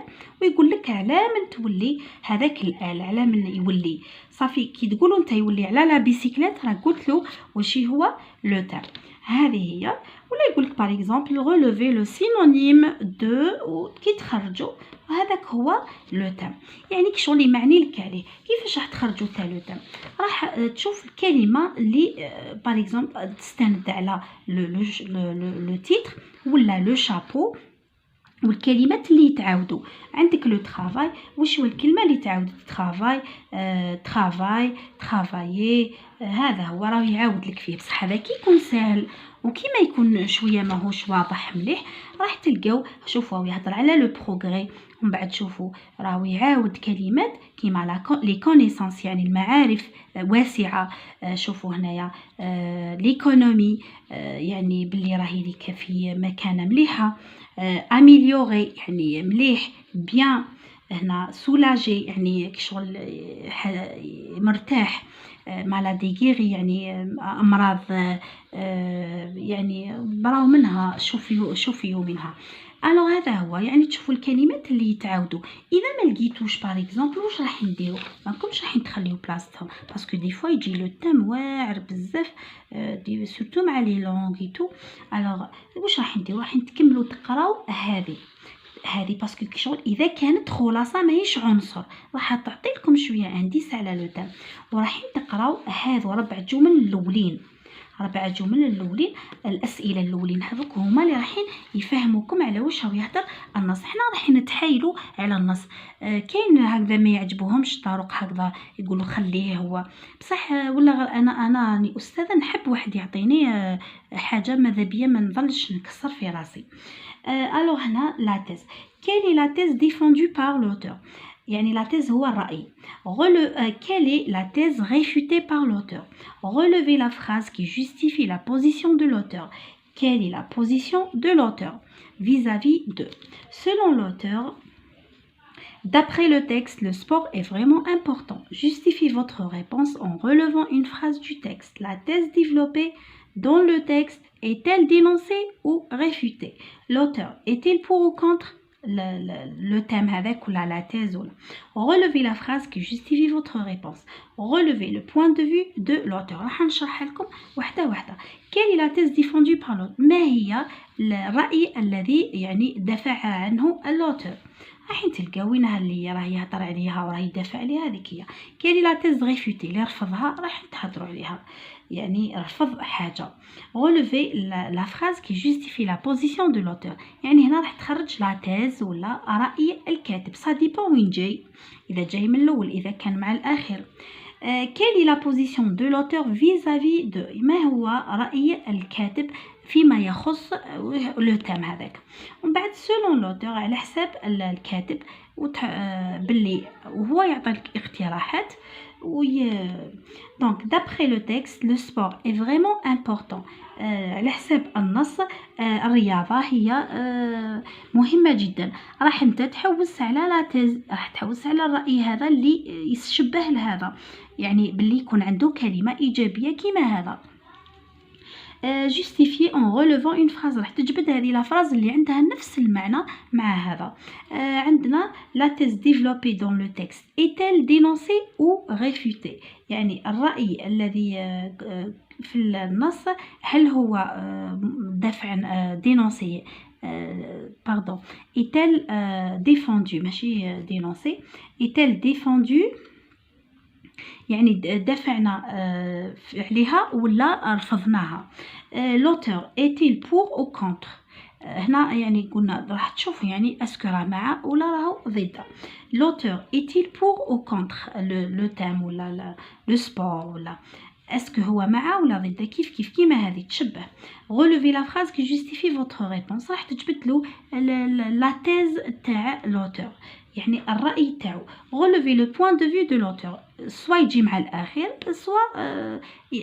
ويقول لك على من تولي هذاك الال، على من يولي. صافي كي تقولوا انت يولي على لا بيسيكليت راه قلت له واش هو لو تام. هذه هي. ولا يقول لك باغ اكزومبل ريلوفي لو سينونيم دو، كي تخرجوا هذاك هو لو تام. يعني كشغل يمعني لك عليه. كيفاش راح تخرجوا تاع لو تام؟ راح تشوف الكلمه اللي باغ اكزومبل تستند على لو تيتر ولا لو شابو، والكلمات اللي يتعاودوا. عندك لو ترافاي، واش هو الكلمه اللي تعاود؟ ترافاي، ترافاي، ترافايي. هذا هو راه يعاود لك فيه، بصح هذا كي يكون ساهل وكي ما يكون شويه ماهوش واضح مليح راح تلقاو. شوفوا يهضر على لو بروغري ومن بعد شوفوا راهو يعاود كلمات كيما لي كونيسانس يعني المعارف واسعه. شوفوا هنايا ليكونومي يعني باللي راهي ليك في مكانه مليحه. اميليوري يعني مليح. بيان هنا سولاجي يعني كشغل مرتاح. مالادي غيري يعني امراض يعني براو منها شوفيو منها. الو هذا هو يعني تشوفوا الكلمات اللي يتعاودوا. اذا ما لقيتوش باغ اكزومبل واش راح نديرو؟ ما نكونش راح نخليو بلاصتهم باسكو دي فوا يجي لو تام واعر بزاف دي سورتو مع لي لونغ تو. الوغ واش راح نديرو؟ راح نكملوا تقراو هذه باسكو كشغل اذا كانت خلاصه ماهيش عنصر راح تعطي لكم شويه انديس على لو تام. وراح تقراو هذو 4 جمل الاولين. 4 جمل الاولين الاسئله الاولين هذوك هما اللي راح يفهموكم على واش راه يهضر النص. حنا راح نتحايلوا على النص. كاين هكذا ما يعجبوهمش طرق هكذا يقولوا خليه هو بصح ولا انا راني استاذه نحب واحد يعطيني حاجه ماذا بيا ما نظلش نكسر في راسي. الو هنا لا تيز. كاين لا تيز ديفوندو بار لوتور يعني la thèse هو الرأي. Quelle est la thèse réfutée par l'auteur? Relevez la phrase qui justifie la position de l'auteur. Quelle est la position de l'auteur vis-à-vis de? Selon l'auteur, d'après le texte, le sport est vraiment important. Justifiez votre réponse en relevant une phrase du texte. La thèse développée dans le texte est-elle dénoncée ou réfutée? L'auteur est-il pour ou contre le thème avec ou la thèse ou relevez la phrase qui justifie votre réponse. Relevez le point de vue de l'auteur. راح نشرح لكم واحدة واحدة. quelle est la thèse défendue par l'auteur؟ ما هي الرأي الذي يعني دافع عنه الأوتور؟ راح تلقاوينها اللي راه يهضر عليها وراه يدافع عليها هذيك هي. quelle est la thèse réfutée؟ اللي رفضها راح تهضروا عليها يعني رفض حاجة. relever la phrase qui justifie la position de l'auteur يعني هنا راح تخرج لا تيز ولا رأي الكاتب. ça dépend وين جاي. إذا جاي من الأول إذا كان مع الآخر. quelle est la position de l'auteur vis-à-vis de؟ ما هو رأي الكاتب فيما يخص لو تام هذاك. ومن بعد selon l'auteur على حساب الكاتب باللي وهو يعطي اقتراحات. Donc, d'après le texte, le sport est vraiment important. على حساب النص الرياضة هي مهمة جدا. راح انت تحوس على لا تيز، راح تحوس على الرأي هذا اللي يشبه لهذا يعني باللي يكون عنده كلمة إيجابية كما هذا. justifier en relevant une phrase راح تجبد هذه لا phrase اللي عندها نفس المعنى مع هذا. عندنا la thèse développée dans le texte est-elle dénoncée ou réfutée؟ يعني الرأي الذي في النص هل هو دفع dénoncé pardon est-elle défendue ماشي dénoncée est-elle défendue يعني دفعنا عليها ولا رفضناها. l'auteur est-il pour ou contre؟ هنا يعني قلنا راح تشوفوا يعني اسكو راه مع ولا راهو ضد. l'auteur est-il pour ou contre le thème ولا le sport ولا اسكو هو مع ولا ضد كيف كيما هذه تشبه. relevez la phrase qui justifie votre réponse راح تجبد له لا تيز تاع l'auteur يعني الرأي تاعو. relevez le point de vue de l'auteur سوا يجي مع الأخير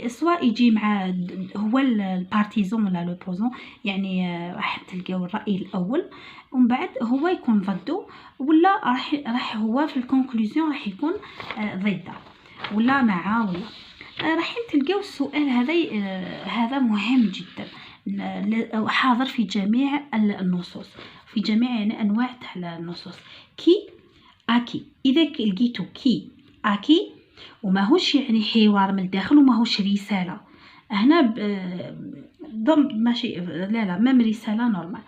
سوا يجي مع هو البارتيزون ولا لو بوزون يعني راح تلقاو الرأي الأول ومن بعد هو يكون ضده ولا راح هو في الكونكلوزيون راح يكون ضده ولا مع ولا. راح تلقاو السؤال هذا مهم جدا حاضر في جميع النصوص في جميع يعني أنواع تاع النصوص. كي أكي إذا لقيتو كي أكي وماهوش يعني حوار من الداخل وماهوش رسالة هنا ضم ماشي لا مام رسالة نورمال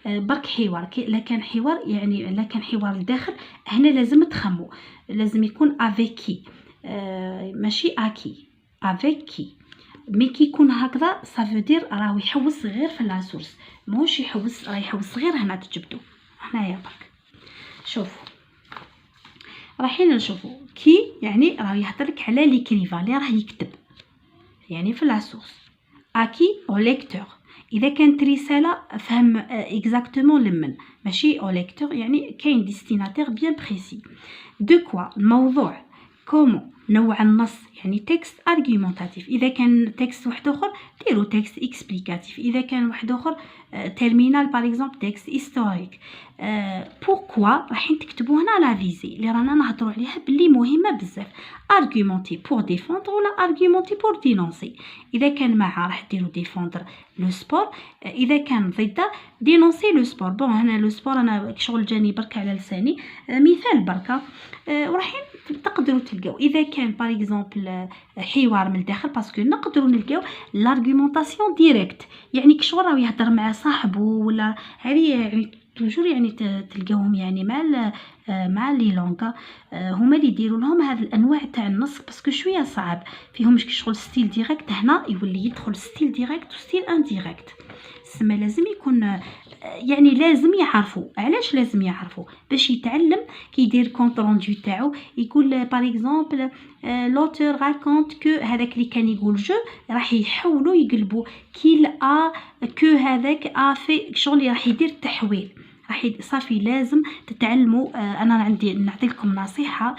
برك حوار. لكن حوار يعني لكن حوار الداخل هنا لازم تخمو لازم يكون افيكي ماشي اكي افيكي مي كي يكون هكذا سافودير راهو يحوس غير في لاسورس ماهوش يحوس راه يحوس غير هنا تجبدو هنايا برك. شوفوا رايحين نشوفوا كي يعني راه يهضرك على ليكريفا اللي راه يكتب يعني في لاسورس. اكي او ليكتور اذا كانت رساله فهم اكزاكتومون لمن ماشي او ليكتور، يعني كاين ديستيناتير بيان بريسي. دو كوا الموضوع، كومون نوع النص، يعني تكست ارغيومونتاتيف. اذا كان تكست واحد اخر ديروا تكست اكسبليكاتيف. اذا كان واحد اخر تيرمينال باغ اكزومبل تكست هيستوريك. بوركوا راح تكتبوا هنا لا فيزي اللي رانا نهضروا عليها باللي مهمه بزاف. ارغيومونتي بور ديفوندر ولا ارغيومونتي بور دينونسي. اذا كان مع راح ديروا ديفوندر لو سبور، اذا كان ضد دينونسي لو سبور. بون هنا لو سبور انا شغل جاني برك على لساني، مثال بركه. وراح تقدروا تلقاو اذا كان باغ اكزومبل حوار من الداخل، باسكو نقدروا نلقاو لارغيومونطاسيون ديريكت، يعني كشغل راه يهضر مع صاحبه ولا هذه، يعني توجور يعني تلقاوهم يعني مع لي لونغا هما اللي يديروا لهم هذه الانواع تاع النص، باسكو شويه صعب فيهم شغل ستيل ديريكت. هنا يولي يدخل ستيل ديريكت وستيل انديريكت. سما لازم يكون يعني لازم يعرفوا. علاش لازم يعرفوا؟ باش يتعلم كي يدير كونط روندو تاعو، يقول باغ اكزومبل لوتور راكونت كو هذاك اللي كان يقول جو، راح يحولوا يقلبوا كيل كو هذاك في شغل راح يدير تحويل. راح صافي لازم تتعلموا. انا عندي نعطي لكم نصيحه،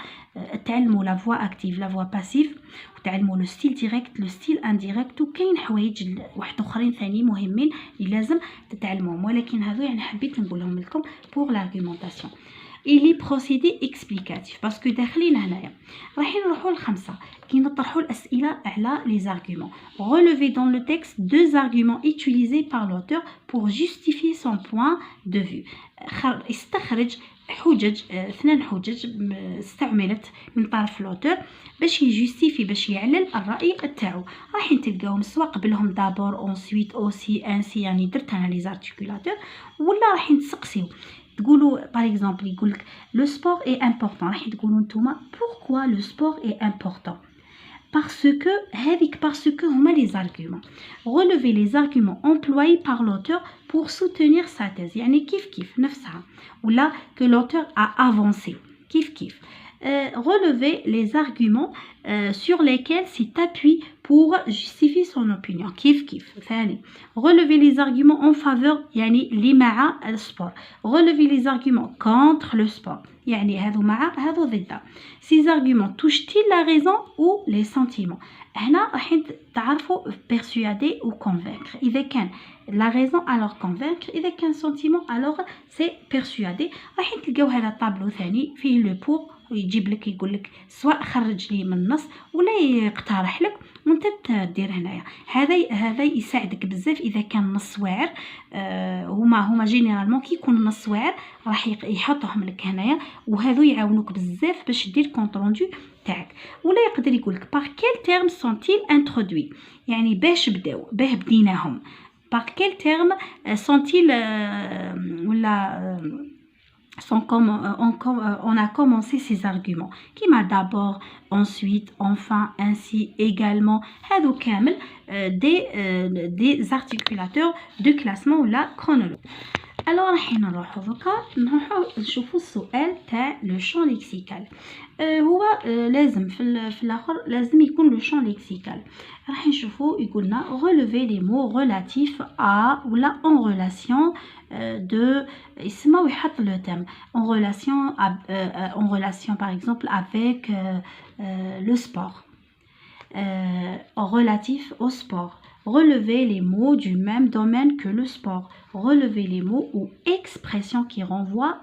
تعلموا لا فوا اكتيف لا فوا باسيف، وتعلموا لو ستيل ديريكت لو ستيل انديريكت، وكاين حوايج واحد اخرين ثاني مهمين اللي لازم تتعلموهم، ولكن هذو يعني حبيت نقولهم لكم بور لارغيومونطاسيون. إلي بروسيدي إكسبليكاتيف باسكو داخلين هنايا. راح نروحوا لخمسة كي نطرحوا الأسئلة على لي زارغومون. Relever dans le texte deux arguments utilisés par l'auteur pour justifier son point de vue. استخرج حجج، 2 حجج استعملت من طرف لوتور باش يجوستيفي، باش يعلل الرأي تاعو. راح تلقاوهم سواء قبلهم دابور اونسويت اوسي انسي، يعني درت انا لي زارتيكولاتور، ولا راح تسقسيو تقولوا باغ اكزومبل يقولك لو سبور اي امبورطون، راح تقولوا نتوما بوركوا لو سبور اي امبورطون. parce que هما les arguments. Relever les arguments employés par l'auteur pour soutenir sa thèse. يعني كيف نفسها، ولا que l'auteur a avancé كيف. Relever les arguments sur lesquels s'il appuie pour justifier son opinion كيف ثاني. Relever les arguments en faveur يعني اللي مع السبور. Relever les arguments contre le sport يعني هذو مع هذو ضد. Ces arguments touchent-ils la raison ou les sentiments؟ هنا راح تعرفوا persuader ou convaincre. إذا كان la raison alors convaincre، إذا كان sentiment alors c'est persuader. راح تلقاو هذا طابلو ثاني فيه لو بور، ويجيب لك يقول لك سواء خرج لي من النص ولا يقترح لك وانت تدير هنايا. هذا يساعدك بزاف اذا كان نص واعر. هما جينيرالمون كي يكون النص واعر راح يحطهم لك هنايا، وهذو يعاونوك بزاف باش دير كونط روندو تاعك. ولا يقدر يقول لك باغ كيل تيرم سونتيل انترودوي، يعني باش بداو باه بديناهم. باغ كيل تيرم سونتيل ولا on a commencé ces arguments qui m'a d'abord, ensuite, enfin, ainsi, également. هذو كامل des articulateurs de classement ou la chronologie. Alors راح نروحوا نروحوا نشوفوا السؤال تاع لو شون ليكسيكال. هو لازم في الاخر لازم يكون لو شون ليكسيكال. راح نشوفوا يقولنا relever les mots relatifs à ولا en relation de اسمه ويحط لو تيرم en relation par exemple avec le sport, relatif au sport. Relever les mots du même domaine que le sport. Relever les mots ou expressions qui renvoient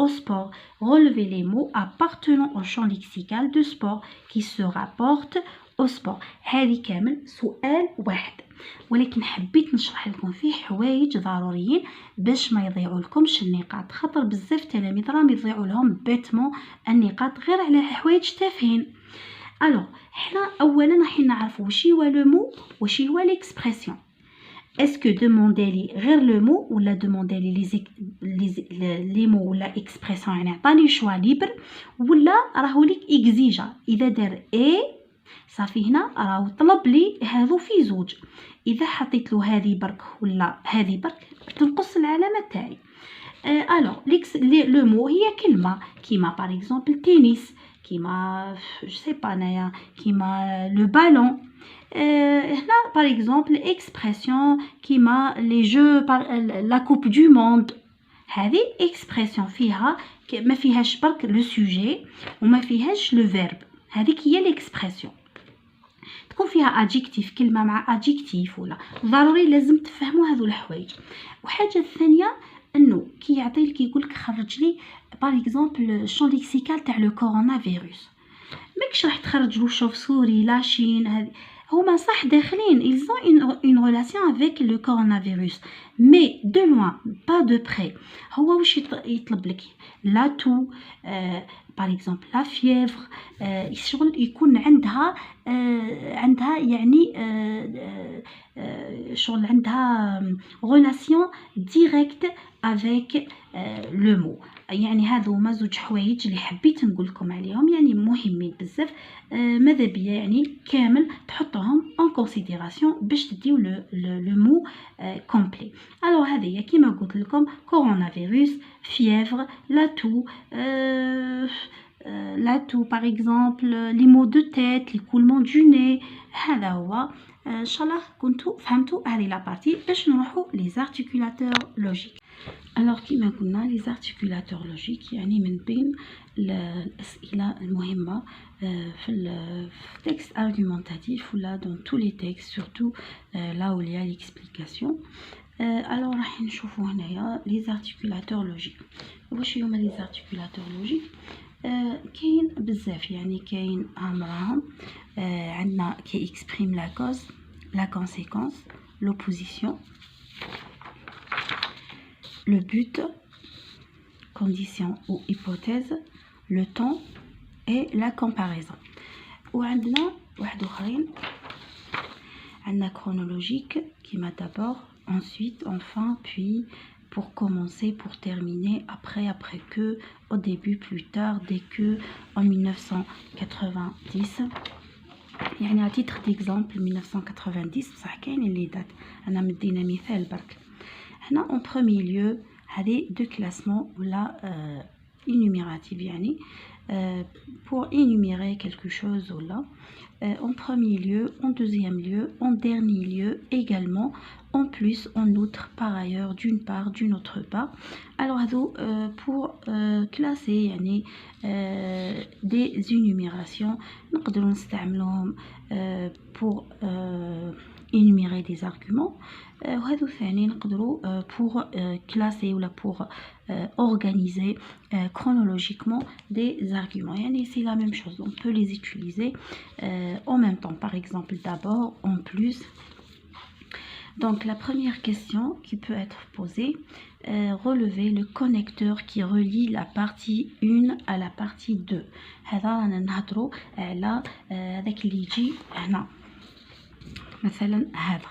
au sport. Relever les mots appartenant au champ lexical de sport qui se rapportent au sport. هذه كامل سؤال واحد، ولكن حبيت نشرح لكم فيه حوايج ضروريين باش ما يضيعوا لكمش النقاط، خاطر بزاف تلاميذ راهم يضيعوا لهم بيتمون النقاط غير على حوايج تافهين. الوغ حنا اولا راح نعرفوا واش هو لو مو واش هو ليكسبرسيون. اسكو دوموندي لي غير لو مو ولا دوموندي لي مو ولا اكسبرسيون، يعني عطاني شوا ليبر، ولا راهو ليك اكزيجا اذا دار اي صافي هنا راهو طلب لي هذو في زوج. اذا حطيت له هذه برك ولا هذه برك تنقص العلامه تاعي. الوغ لو مو هي كلمه كيما باغ اكزومبل تنس، كيما جو سي با انايا كيما لو بالون، هنا par exemple expression كيما les jeux la coupe du monde هذه expression فيها ما فيهاش برك لو سوجي وما فيهاش لو فيرب هذيك هي l'expression تكون فيها adjectif كلمة مع adjectif ولا ضروري لازم تفهموا هذو الحوايج. وحاجة الثانية انه كي يعطيلك يقولك خرج لي باغ اكزومبل الشون ليكسيكال تاع لو كورونا فيروس ماكش راح تخرج له شوف-سوري لاشين هذه هما صح داخلين ils ont une relation avec le coronavirus mais de loin pas de près هو واش يطلب لك لا تو باغ اكزومبل لا فيفر الشغل يكون عندها يعني شغل عندها relation directe avec le mot يعني هذو هما زوج حوايج اللي حبيت نقول لكم عليهم يعني مهمين بزاف ماذا بيا يعني كامل تحطوهم en considération باش تديو لو مو كومبلي. الو هذه كيما قلت لكم كورونا فيروس فيفر لا تو باغ اكزومبل لي مو دو تيت لي كولمون دو ني هذا هو. ان شاء الله كنتوا فهمتوا هذه لا بارتي باش نروحوا لي زارتيكولاتور لوجيك. alors كما قلنا لي زارتيكولاتور لوجيك يعني من بين الاسئله المهمه في التكست argumentatif ولا dans tous les textes surtout là où il y a l'explication. alors راح نشوفوا هنايا لي زارتيكولاتور لوجيك. واش هما لي زارتيكولاتور لوجيك؟ كاين بزاف يعني كاين امرهم عندنا كي اكسبريم لا كوز لا كونسيكونس l'opposition le but condition ou hypothèse le temps et la comparaison. وعندنا واحد اخرين عندنا chronologique كيما d'abord ensuite enfin puis pour commencer pour terminer après que au début plus tard dès que en 1990 يعني à titre d'exemple 1990 بصح كاين اللي دات انا مدينا مثال برك هنا en premier lieu هذه دو كلاسمون ولا énumérative يعني pour énumérer quelque chose ولا en premier lieu en deuxième lieu en dernier lieu également en plus en outre par ailleurs d'une part d'une autre part. alors هذو pour classer يعني des énumérations نقدروا نستعملوهم pour énumérer des arguments وهذو ثاني نقدروا pour classer ولا pour organiser chronologiquement des arguments يعني c'est la même chose on peut les utiliser en même temps par exemple d'abord en plus. Donc la première question qui peut être posée, relever le connecteur qui relie la partie 1 à la partie 2. هذا رانا نهضروا على هذاك اللي يجي هنا مثلا هذا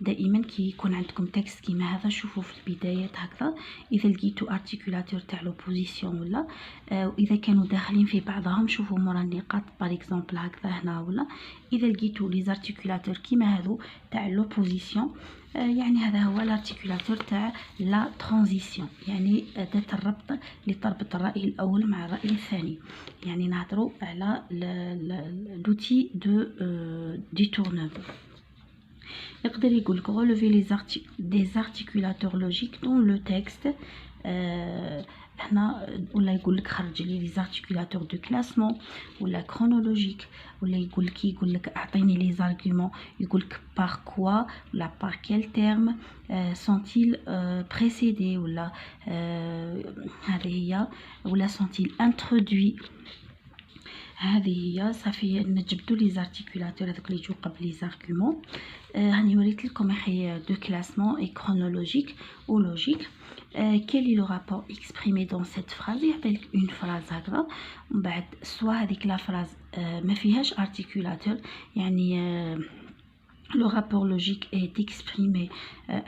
دائما كي يكون عندكم تكست كيما هذا شوفوا في البدايات هكذا اذا لقيتوا ارتيكولاتور تاع لوبوزيسيون ولا واذا كانوا داخلين في بعضهم شوفوا مورا النقاط باغ اكزومبل هكذا هنا ولا اذا لقيتوا لي زارتيكولاتور كيما هذو تاع لوبوزيسيون يعني هذا هو الارتيكولاتور تاع لا ترانزيسيون يعني اداه الربط اللي تربط الراي الاول مع الراي الثاني يعني نهضروا على لوتي دو tourneur. يقدر يقول لك relever des articulateurs logiques dans le texte هنا ولا يقول لك خرج لي les articulateurs de classement ولا chronologique ولا يقول لك اعطيني les arguments يقول لك par quoi ولا par quel terme sont-ils précédés ولا هذه هي ولا sont-ils introduits هذه هي صافي نجبدوا لي زارتيكولاتور هذوك اللي يجوا قبل لي زارغومون. هاني وريت لكم اخي دو كلاسمون اي كرونولوجيك او لوجيك. quel est le rapport exprimé dans cette phrase يعطيلك اون فراز هكذا ومن بعد سوا هذيك لا فراز ما فيهاش ارتيكولاتور يعني le rapport logique est exprimé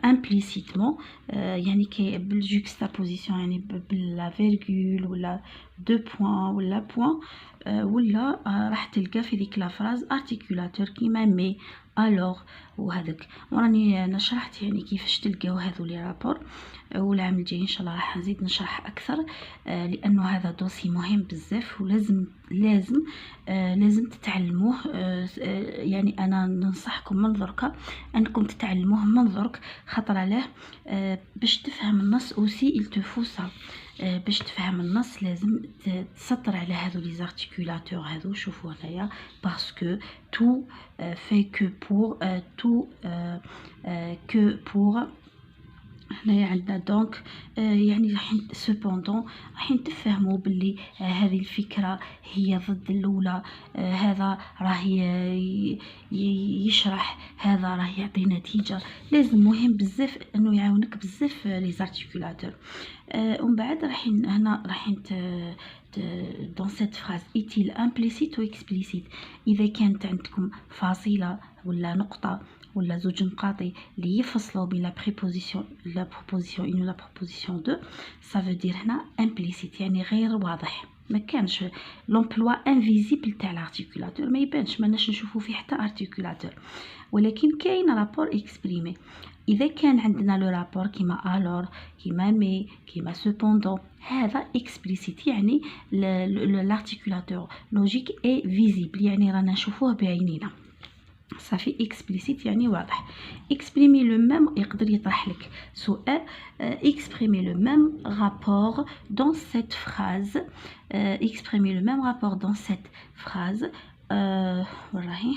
implicitement يعني كي بالجوكستابوزيسيون يعني بلا فيرغول ولا دو بوين ولا بوين ولا راح تلقى في ديك لا فراز ارتيكولاتور كيما مي الوغ وهذاك. وراني انا شرحت يعني كيفاش تلقاو هذو لي رابور، والعام الجاي ان شاء الله راح نزيد نشرح اكثر، لانه هذا دوسي مهم بزاف ولازم لازم تتعلموه. يعني انا ننصحكم من دركا انكم تتعلموه من درك، خاطر علاه باش تفهم النص اوسي il te faut ça. باش تفهم النص لازم تسطر على هذو لي زارتيكولاتور هذو. شوفوا هنايا باسكو تو في كو بور تو كو بور. هنايا عندنا دونك يعني راح سوبوندون راح تفهموا باللي هذه الفكره هي ضد الاولى، هذا راه يشرح، هذا راه يعطي نتيجه. لازم مهم بزاف انه يعاونك بزاف لي زارتيكولاتور. ومن بعد راح dans cette phrase est-il implicite ou explicite. اذا كانت عندكم فاصله ولا نقطه ولا زوج نقاطي اللي يفصلوا بين لا بروبوزيسيون إن ولا بروبوزيسيون دو، ça veut dire هنا implicite يعني غير واضح، ما كانش لومبلوا انفيزيبل تاع الارتيكولاتور، ما يبانش، ماناش نشوفوا فيه حتى ارتيكولاتور، ولكن كاين رابور اكسبريمي. اذا كان عندنا لو رابور كيما الور كيما مي كيما سوبوندون، هذا اكسبليسيت يعني الارتيكولاتور لوجيك اي فيزيبل، يعني رانا نشوفوه بعينينا. صافي اكسبليسيت يعني واضح. اكسبريمي لو ميم يقدر يطرح لك سؤال، اكسبريمي لو ميم رابور دون سيت فراز، اكسبريمي لو ميم رابور دون سيت فراز. وراهي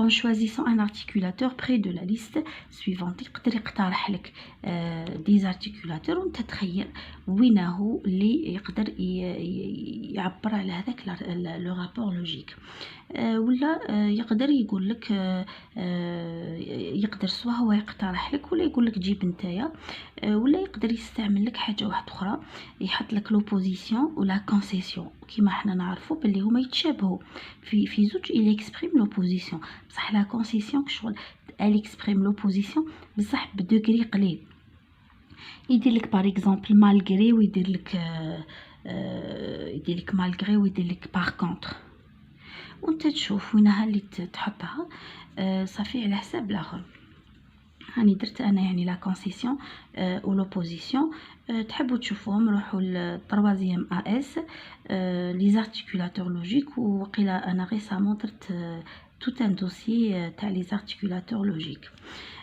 en choisissant un articulateur près de la liste suivante. يقدر يقترح لك دي ارتيكولاتور وانت تخيل وين هو اللي يقدر يعبر على هذاك لو رابور لوجيك. ولا يقدر يقول لك، يقدر سواء هو يقترح لك ولا يقول لك جيب نتايا، ولا يقدر يستعمل لك حاجه واحده اخرى، يحط لك لوبوزيسيون ولا كونسيسيون. كيما حنا نعرفوا باللي هما يتشابهوا في زوج، il exprime l'opposition، بصح لا كونسيسيون شغل elle exprime l'opposition بصح بدوغري قليل. يدير لك باغ اكزومبل مالغري ويدير لك مالغري ويدير لك باغ كونتر، وانت تشوف وينها اللي تحطها. صافي على حساب الاخر. راني درت انا يعني لا كونسيسيون او لوبوزيسيون. تحبوا تشوفوهم روحوا للتروازيام اس لي زارتيكولاتور لوجيك. وقيلا انا ريسامون درت توت ان دوسي تاع لي زارتيكولاتور لوجيك.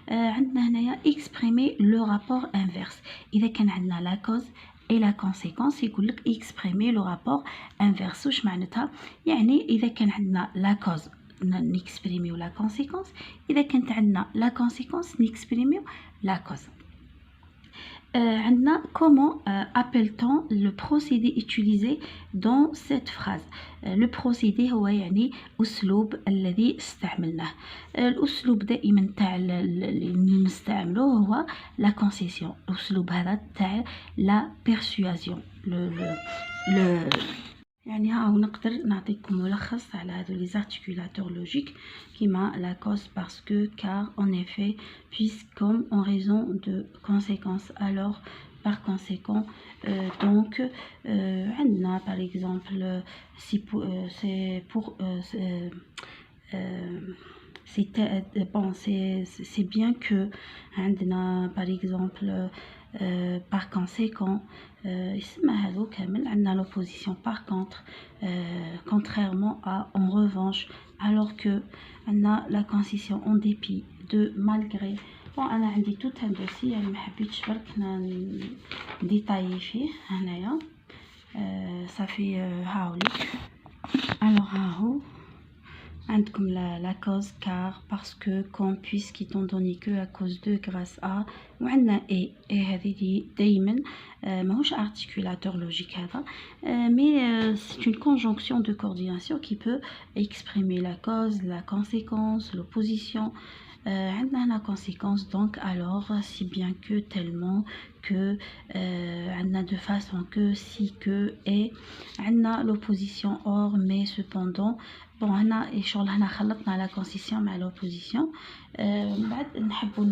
عندنا هنايا اكسبريمي لو رابور انفيرس. اذا كان عندنا لا كوز اي لا كونسيكونس يقول لك اكسبريمي لو رابور انفيرس. واش معناتها؟ يعني اذا كان عندنا لا كوز نكسبريميو لا كونسيكونس، اذا كانت عندنا لا كونسيكونس نكسبريميو لا كوز. عندنا comment appelle-t-on le procédé utilisé dans cette phrase. le procédé هو يعني أسلوب الذي استعملناه. الأسلوب دائما تاع اللي نستعملوه هو la concession. الأسلوب هذا تاع la persuasion. يعني ها نقدر نعطيكم ملخص على هذو لي زارتيكولاتور لوجيك كيما لا cause parce que car en effet puisque comme en raison de conséquence alors par conséquent donc عندنا par exemple si c'est pour bon c'est bien que عندنا par exemple par conséquent يسمى هذو كامل. عندنا l'opposition par contre contrairement à en revanche alors que عندنا la concession en dépit de malgré. bon انا عندي توت ان دوسي يعني ما حبيتش برك نديتايي فيه هنايا. صافي هاوليك. alors ها هو عندكم la cause car parce que comme puisque étant donné que à cause de grâce à. وعندنا et هذه دايما ماهوش articulateur logique هذا mais c'est une conjonction de coordination qui peut exprimer la cause, la conséquence, l'opposition. عندنا هنا conséquence donc alors si bien que tellement que عندنا de façon que si que et عندنا l'opposition or mais cependant. bon هنا شغل هنا خلطنا لا كونسيسيون مع لوبوزيسيون. من بعد نحبوا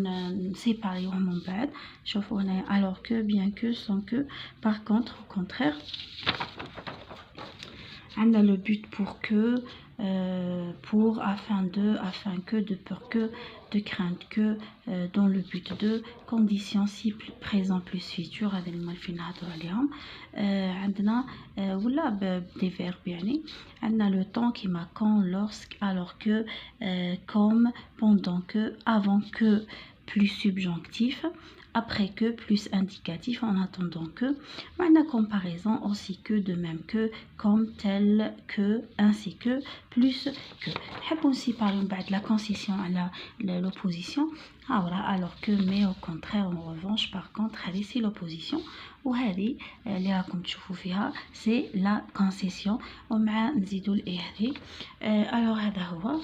نسيباريوهم من بعد. شوفوا هنا alors que bien que sans que par contre au contraire. عندنا le but pour que afin que, de peur que, de crainte que, dans le but de, condition si présent plus futur. هذا اللي مالفين نهضروا عليهم. عندنا ولا des verbes يعني. عندنا le temps كيما quand, lorsque, alors que, comme, pendant que, avant que, plus subjonctif, après que, plus indicatif, en attendant que. On a comparaison aussi que, de même que, comme, tel que, ainsi que, plus que. On aussi parler de la concession à l'opposition. Alors que, mais au contraire, en revanche, par contre, c'est l'opposition. وهذه اللي راكم تشوفوا فيها c'est la concession. ومع نزيدوا الايه. alors هذا هو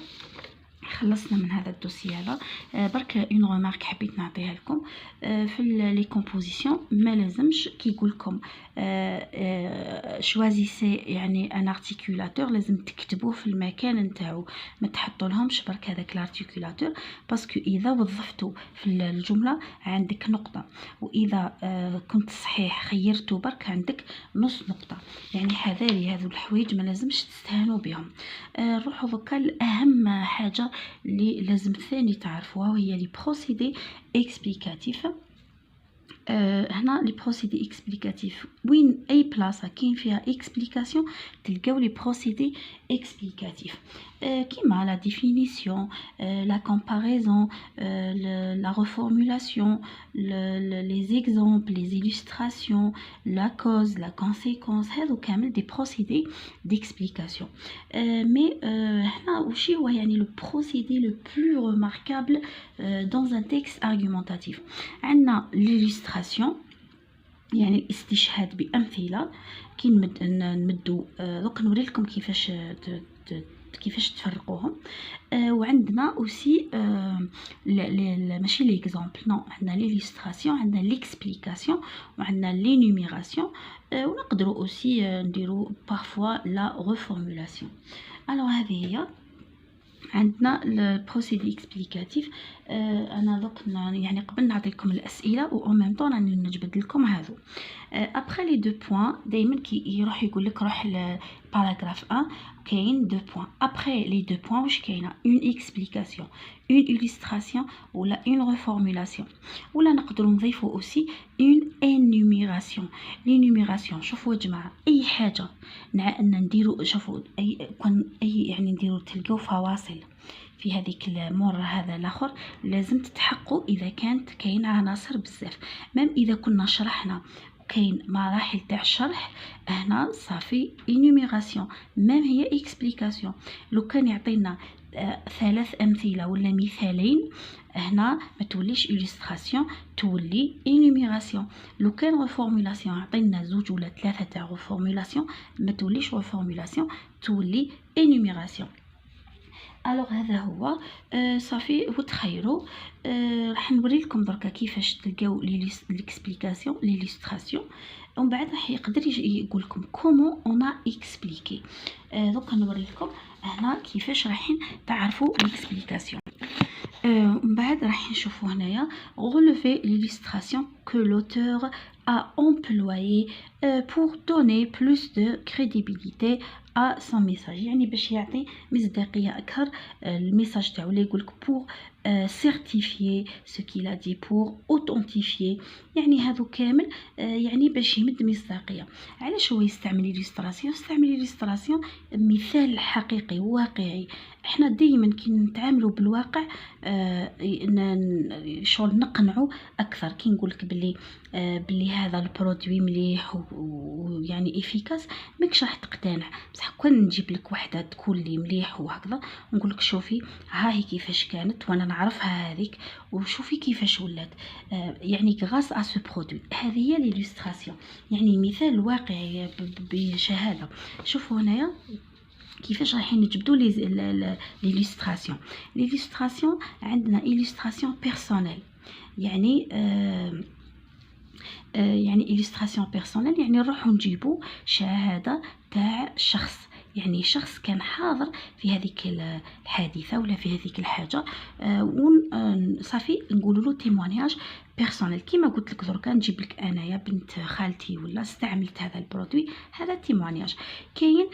خلصنا من هذا الدوسي هذا. برك اون ريمارك حبيت نعطيها لكم. في لي كومبوزيسيون ما لازمش كي يقول لكم شوازيسي يعني ان ارتيكولاتور لازم تكتبوه في المكان نتاعو، ما تحطوا لهمش برك هذاك الارتيكولاتور، باسكو اذا وظفتوا في الجمله عندك نقطه، واذا كنت صحيح خيرتوا برك عندك نص نقطه. يعني حذاري هذو الحوايج ما لازمش تستهانوا بهم. نروحوا دوكا لاهم حاجه اللي لازم ثاني تعرفوها، وهي لي بروسيدي اكسبليكاتيف. هنا لي بروسيدي اكسبليكاتيف وين اي بلاصه كاين فيها اكسبليكاسيون تلقاو لي بروسيدي اكسبليكاتيف كيما لا ديفينيسيون، لا كومباريزون، لا ريفورمولاسيون، لي زيكزامبل، لي إليستراسيون، لا كوز، لا كونسيكونس. هذو كامل دي بروسيدي ديكسبليكاسيون. مي هنا وشي هو يعني لو بروسيدي لو بلو ريماركابل dans un texte argumentatif. عندنا l'illustration يعني استشهاد بأمثلة كي نمدو. دوك نوري لكم كيفاش تفرقوهم. وعندنا اوسي ماشي ليكزامبل، نو، عندنا ليليستراسيون، عندنا ليكسبليكاسيون، وعندنا لينوميراسيون، ونقدروا اوسي نديروا بارفوا لا ريفورمولاسيون. الوغ هذه هي عندنا البروسيدي اكسبليكاتيف. انا دوك يعني قبل نعطيكم الاسئله و ميم طون راني نجبد لكم هذو. ابري لي دو بوين دائما كي يروح يقول لك روح لباراغراف 1 كاين دو بوين. ابري لي دو بوين واش كاينه؟ اون اكسبليكاسيون، اون إليستراسيون، ولا اون ريفورمولاسيون، ولا نقدروا نضيفوا اوسي اون انوميراسيون. لينوميراسيون شوفوا يا جماعه اي حاجه نديروا، شوفوا اي يعني نديروا تلقاو فواصل في هذيك المره هذا الاخر لازم تتحققوا اذا كانت كاين عناصر بزاف. ميم اذا كنا شرحنا كاين مراحل تاع الشرح هنا صافي انوميراسيون، ميم هي اكسبليكاسيون. لو كان يعطينا 3 امثله ولا مثالين هنا ما توليش إليستراسيون، تولي انوميراسيون. لو كان ريفورمولاسيون عطينا 2 ولا 3 تاع ريفورمولاسيون ما توليش ريفورمولاسيون، تولي انوميراسيون. الوغ هذا هو صافي. وتخيروا راح نوري لكم دركا كيفاش تلقاو ليكسبليكاسيون ليليستراسيون، ومن بعد راح يقدر يقول لكم كومون اون اكسبليكي. دوك نوري لكم هنا كيفاش رايحين تعرفوا ليكسبليكاسيون. من بعد راح نشوفوا هنايا relever l'illustration que l'auteur a employé pour donner plus de crédibilité à son message. يعني باش يعطي مصداقية أكثر الميساج تاعو. اللي يقولك pour certifier ce qu'il a dit, pour authentifier، يعني هذو كامل يعني باش يمد مصداقية. علاش هو يستعمل إليستراسيون؟ يستعمل إليستراسيون مثال حقيقي واقعي. احنا دائما كي نتعاملوا بالواقع شغل نقنعوا اكثر. كي نقولك بلي هذا البرودوي مليح ويعني افيكاس ماكش راح تقتنع، بصح كون نجيب لك وحده تكون لي مليح وهكذا نقول لك شوفي ها هي كيفاش كانت وانا نعرفها هذيك، وشوفي كيفاش ولات يعني غاس ا سو برودوي. هذه هي ليليستراسيون، يعني مثال واقعي بشهاده. شوفوا هنايا كيفاش رايحين نجبدوا ليليستراسيون. ليليستراسيون عندنا إليستراسيون بيرسونيل، يعني يعني إليستراسيون بيرسونيل يعني نروحوا نجيبوا شهاده تاع شخص، يعني شخص كان حاضر في هذيك الحادثه ولا في هذيك الحاجه، صافي نقولوا له تيمونياج بيرسونيل. كيما قلت لك دركا نجيب لك انايا بنت خالتي ولا استعملت هذا البرودوي، هذا تيمونياج. كاين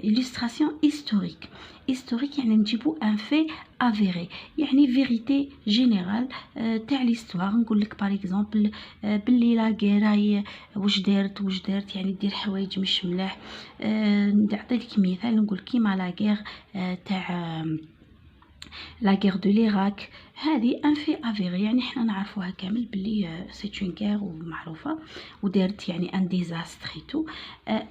illustration historique. historique يعني نجيبو ان في افيري، يعني فيريتي جينيرال تاع ليستوار. نقول لك باغ اكزومبل باللي لا غير واش دارت يعني دير حوايج مش ملاح. نعطيك مثال، نقول كيما لا غير تاع لا غير دو ليراك، هذه ان في افيري، يعني حنا نعرفوها كامل بلي سي اون غير ومعروفه ودارت يعني ان ديزاستر تو.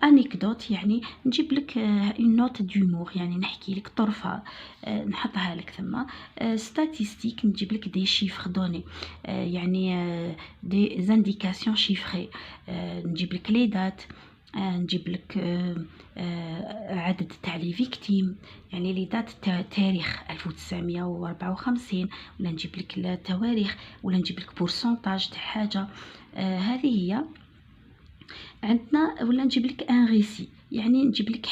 انيكدوت يعني نجيب لك اون نوت دومور، يعني نحكي لك طرفه نحطها لك ثم. ستاتيستيك نجيب لك دي شيفر دوني، يعني دي زانديكاسيون شيفري. نجيب لك لي دات، نجيب لك عدد تاع لي فيكتيم، يعني لي دات تاريخ 1954، ولا نجيب لك التواريخ، ولا نجيب لك بورسونتاج تاع حاجه. هذه هي عندنا. ولا نجيب لك ان ريسي، يعني نجيب لك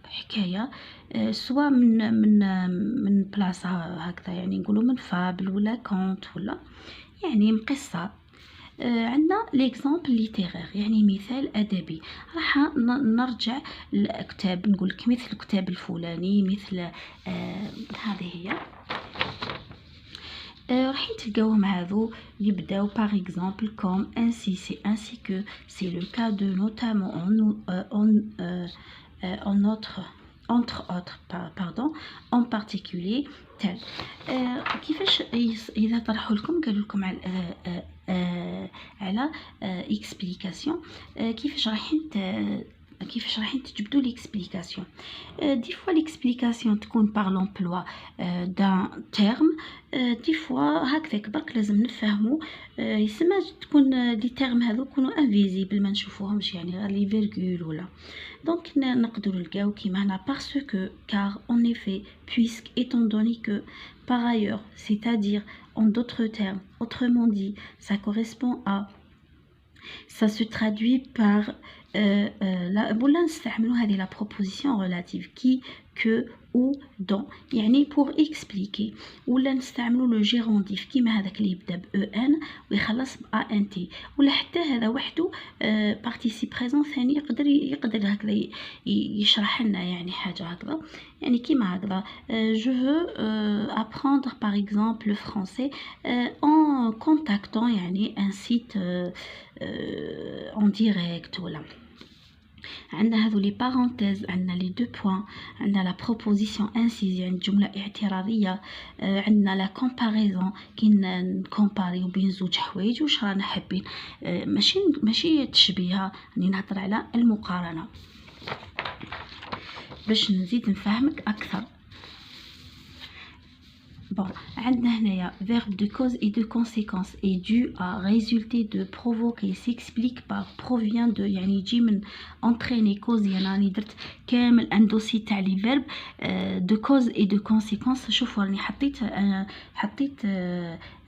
حكايه سواء من بلاصه هكذا، يعني نقولوا من فابل ولا كونت ولا يعني من قصه. عندنا ليكزامبل ليتيرير، يعني مثال ادبي. راح نرجع للكتاب، نقول لك مثل الكتاب الفلاني، مثل هذه هي. راح تلقاوهم هذو يبداو باغ اكزومبل كوم ainsi que c'est le cas de notamment entre autres en particulier tel. كيفاش اذا طرحوا لكم قالوا لكم على اكسبليكاسيون، كيفاش رايحين تجبدوا ليكسبليكاسيون. دي فوا ليكسبليكاسيون تكون بار لومبلوا دان تيرم، دي فوا هكذاك برك لازم نفهموا. يسمى تكون لي تيرم هذو يكونوا انفيزيبل ما نشوفوهمش، يعني غير لي فيرغول ولا. دونك نقدروا نلقاو كيما هنا parce que car en effet puisque étant donné que par ailleurs c'est-à-dire en d'autres termes, autrement dit ça correspond à, ça se traduit par ولا نستعملوا هذه لا بروبوزيسيون ريلاتيف كي كو او دون، يعني بور اكسبليكي. ولا نستعملوا لو جيرونديف كيما هذاك اللي يبدا ب او ان ويخلص ب ا ان تي، ولا حتى هذا وحده بارتيسي بريزون ثاني يقدر هكذا يشرح لنا يعني حاجه هكذا، يعني كيما هكذا جو فو ابروندر باغ اكزومبل فرونسي en contactant يعني un site en direct. ولا عندنا هذو لي بارونتيز، عندنا لي دو بوين، عندنا لا بروبوزيسيون انسيز يعني جمله اعتراضيه، عندنا لا كومباريزون كي نكومباريو بين زوج حوايج واش رانا حابين، ماشي تشبيهه، راني نهضر على المقارنه باش نزيد نفهمك اكثر. Bon, عندنا هنايا verbe de cause et de conséquence est dû à résulter de provoquer s'explique par provient de يعني يجي من entraîner cause. يعني راني درت كامل ان دوسي تاع لي verbe de cause et de conséquence. شوفوا راني حطيت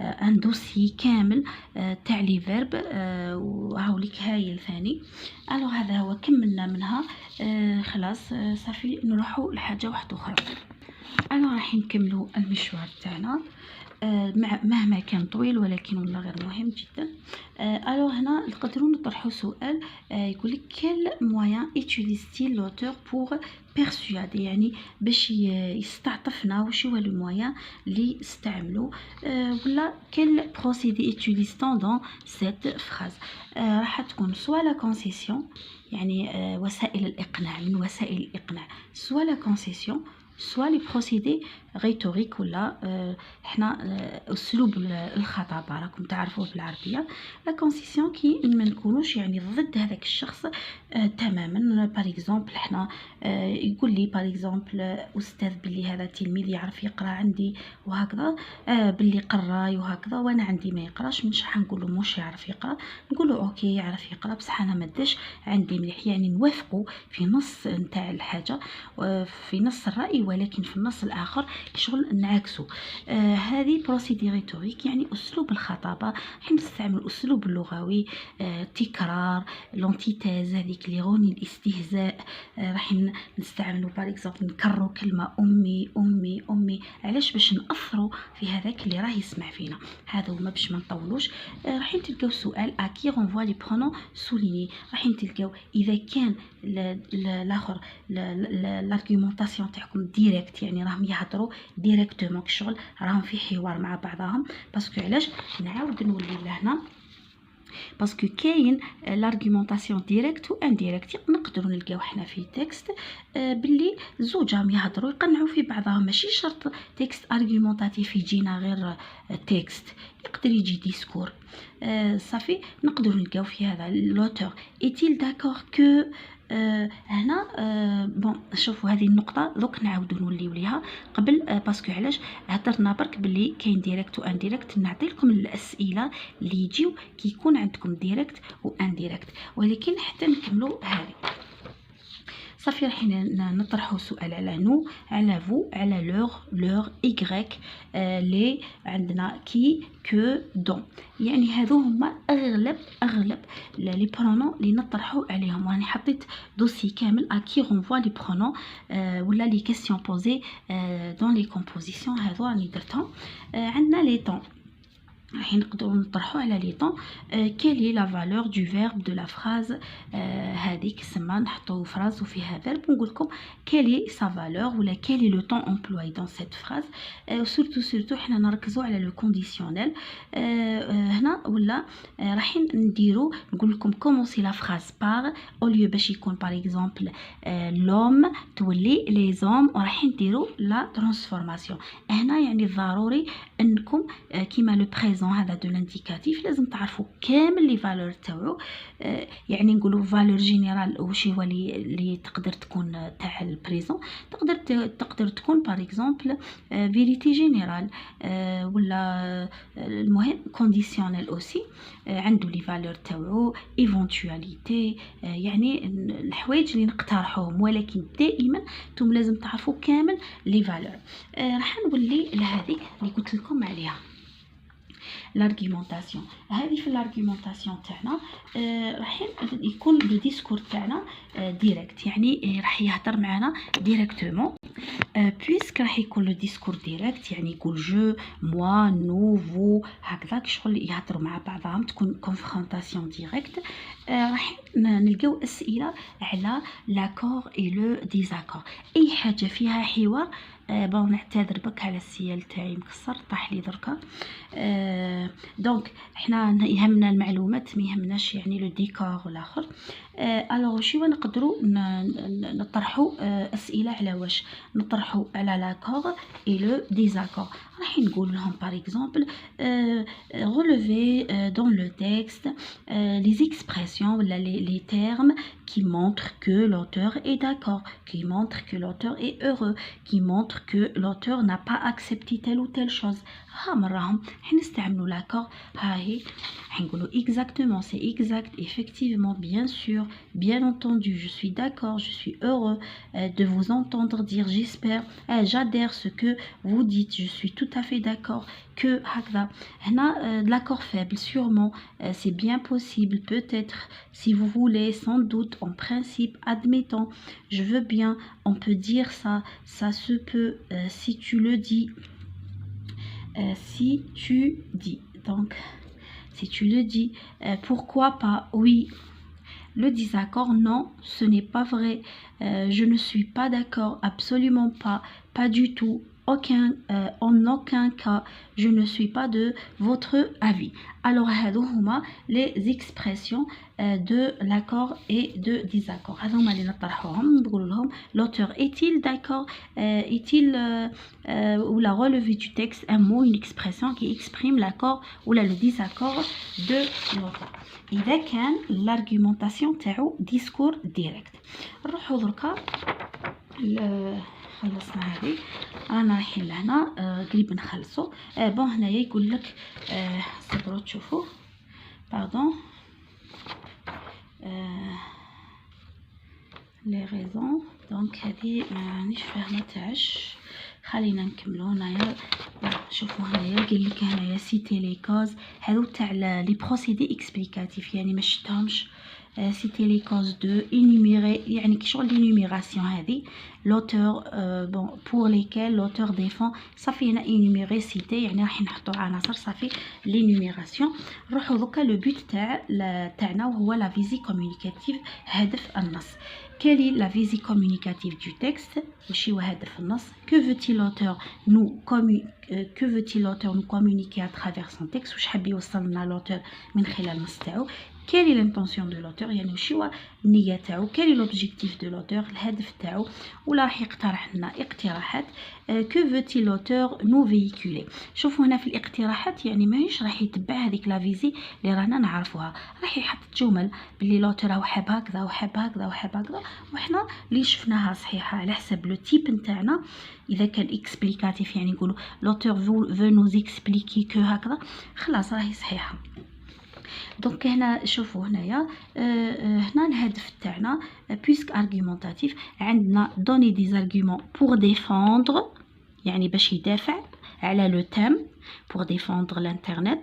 ان دوسي كامل تاع لي verbe وهاوليك هايل ثاني. الو هذا هو كملنا منها خلاص صافي نروحوا لحاجه واحده اخرى. أنا راح نكملوا المشوار تاعنا مهما كان طويل ولكن والله غير مهم جدا. الو هنا نقدروا نطرحوا سؤال يقول لك quel moyen utilise-t-il l'auteur pour persuader، يعني باش يستعطفنا واش هو لو موين اللي استعملوا، ولا quel procédé utilise-t-on dans cette phrase. راح تكون سواء لا كونسيسيون يعني وسائل الإقناع، من وسائل الإقناع سواء لا كونسيسيون سوا لي بروسيدي ريتوريك، ولا حنا اسلوب الخطابه راكم تعرفوه بالعربيه. لا كونسيسيون كي ما نكونوش يعني ضد هذاك الشخص تماما. باغ اكزومبل حنا يقول لي باغ اكزومبل استاذ بلي هذا تلميذ يعرف يقرا عندي وهكذا، بلي قراي وهكذا وانا عندي ما يقراش، مش راح نقول له مش يعرف يقرا، نقول له اوكي يعرف يقرا بصح انا ما داش عندي مليح، يعني نوافقوا في نص نتاع الحاجه في نص الراي ولكن في النص الاخر شغل نعكسو. هذه بروسيدي ريتوريك يعني اسلوب الخطابه، راح نستعمل الاسلوب اللغوي، تكرار، لونتيتيز هذيك اللي غوني الاستهزاء. راح نستعملوا باغ اكزومبل نكرروا كلمه امي امي امي، علاش؟ باش ناثروا في هذاك اللي راه يسمع فينا. هذا هما باش ما نطولوش. راح تلقاو سؤال اكي رونفوا لي برونون سوليني، راح تلقاو اذا كان الاخر الارغيومونطاسيون تاعكم ديريكت، يعني راهم يهضروا ديريكتومون كشغل راهم في حوار مع بعضهم. باسكو علاش نعاود نولي لهنا؟ باسكو كاين لارغيومونطاسيون ديريكت و انديريكت. نقدروا نلقاو حنا في تكست باللي زوج راهم يهضروا يقنعوا في بعضهم، ماشي شرط تكست ارغيومونطاتيف يجينا غير تكست، يقدر يجي ديسكور. صافي نقدروا نلقاو في هذا لوتور ايتيل داكور كو. هنا بون شوفوا هذه النقطه دوك نعاودوا نوليو ليها قبل، باسكو علاش هضرنا برك باللي كاين ديريكت و انديريكت. نعطي لكم الاسئله اللي يجيو كي يكون عندكم ديريكت و انديريكت، ولكن حتى نكملوا هذه. صافي راح نطرحوا سؤال على نو، على فو، على لور إيغريك، لي عندنا كي كو دون. يعني هذو هما اغلب لي برونون اللي نطرحوا عليهم. راني حطيت دوسي كامل اكي رونفوا لي برونون ولا لي كيسيون بوزي دون لي كومبوزيسيون. هذو راني درتهم. عندنا لي طون، راح نقدروا نطرحوا على لي طون. كالي لا فالور دو فيرب دو لا فراز. هذيك سما نحطوا فراز وفيها فيرب ونقول لكم كالي سا فالور ولا كالي لو طون امبلوي دون سيت فراز. سورتو حنا نركزوا على لو كونديسيونيل هنا، ولا راح نديروا نقول لكم كومونسي لا فراز بار او ليو باش يكون باغ اكزومبل لوم تولي لي زوم، وراح نديروا لا ترانسفورماسيون. هنا يعني ضروري انكم كيما لو بريزون هذا دو لانديكاتيف لازم تعرفوا كامل لي فالور تاعو. يعني نقولوا فالور جينيرال واش هو اللي تقدر تكون تاع البريزون، تقدر تكون باغ اكزومبل فيريتي جينيرال، ولا المهم كونديسيونيل اوسي عنده لي فالور تاعو، ايفونتواليتي، يعني الحوايج اللي نقترحوهم، ولكن دائما نتوما لازم تعرفوا كامل لي فالور. راح نولي لهذيك اللي قلت لكم عليها لارغيومونطاسيون. هذه في لارغيومونطاسيون تاعنا راح يكون لو ديسكور تاعنا ديريكت، يعني راح يهضر معنا ديريكتومون. بويسك راح يكون لو ديسكور ديريكت، يعني يقول جو موا نو فو، هكذاك شغل يهضروا مع بعضهم، تكون كونفرونطاسيون ديريكت. راح نلقاو اسئله على لاكور اي لو ديزاكور، اي حاجه فيها حوار. بون نعتذر بك على السيال تاعي مكسر طاح لي دركا. دونك حنا يهمنا المعلومات، ما يهمناش يعني لو ديكور والاخر. الوغ شي نقدروا نطرحوا اسئله على واش نطرحوا على لاكور اي لو ديزاكور. راح نقول لهم باغ اكزومبل relever dans le texte les expressions ou les termes qui montrent que l'auteur est d'accord, qui montrent que l'auteur est heureux, qui montrent que l'auteur n'a pas accepté telle ou telle chose. ها مراهم حنستعملوا l'accord. ها هي حنقولوا exactement, c'est exact, effectivement, bien sûr, bien entendu, je suis d'accord, je suis heureux de vous entendre dire j'espère, j'adhère ce que vous dites, je suis tout à fait d'accord que هكذا. هنا l'accord faible, sûrement, c'est bien possible, peut-être, si vous voulez, sans doute, en principe, admettons, je veux bien, on peut dire ça, ça se peut, si tu le dis, si tu dis. Donc si tu le dis, pourquoi pas, oui. Le désaccord, non, ce n'est pas vrai, je ne suis pas d'accord, absolument pas, pas du tout, en aucun cas, je ne suis pas de votre avis. Alors هادو هما les expressions de l'accord et de désaccord. هذو هما اللي نطرحوهم، نقول لهم l'auteur est-il d'accord, est-il ou la relevée du texte un mot, une expression qui exprime l'accord ou le désaccord de l'auteur. إذا كان l'argumentation تاعو discours direct. نروحو دركا خلصنا هذه، رانا رايحين لهنا قريب نخلصوا. بون هنايا يقول لك صبروا تشوفوا باردون لي ريزون. دونك هذه مانيش فاهمه تاعش خلينا نكملو هنايا. شوفوا هنايا قال لك هنايا سيتي لي كوز هذو تاع لي بروسيدي اكسبليكاتيف، يعني ما شفتهمش. سيتي لي كوز دو انيميري، يعني كي شغل لينيميراسيون هذه لوتور بون بور ليكيل لوتور ديفون. صافي هنا انيميري سيتي يعني راح نحطو عناصر صافي لينيميراسيون. نروحو دوكا لو بوت تاعنا وهو لا فيزي كومونيكاتيف، هدف النص. Quelle est la visée communicative du texte؟ وشي هو هدف النص. Que veut-il l'auteur nous communiquer à travers son texte؟ واش حاب يوصل لنا l'auteur من خلال النص تاعو. Quelle est l'intention de l'auteur؟ يعني وشي هو النية تاعو. Quel est l'objectif de l'auteur؟ الهدف تاعو. ولا راح يقترح لنا اقتراحات. Que veut-il l'auteur nous véhiculer؟ شوفوا هنا في الاقتراحات يعني ماهيش راح يتبع هذيك لا فيزي اللي رانا نعرفوها، راح يحط جمل باللي لوتور هو حاب هكذا وحاب هكذا وحاب هكذا، وحنا اللي شفناها صحيحه على حسب لو تيب نتاعنا. اذا كان اكسبليكاتيف يعني نقولوا لوتور فو نوز اكسبليكي كو هكذا، خلاص راهي صحيحه. دونك هنا شوفوا هنايا هنا الهدف تاعنا بويسك ارغيومونتاتيف، عندنا دوني دي زارغيومون بور ديفوندر يعني باش يدافع على لو تيم pour défendre l'internet.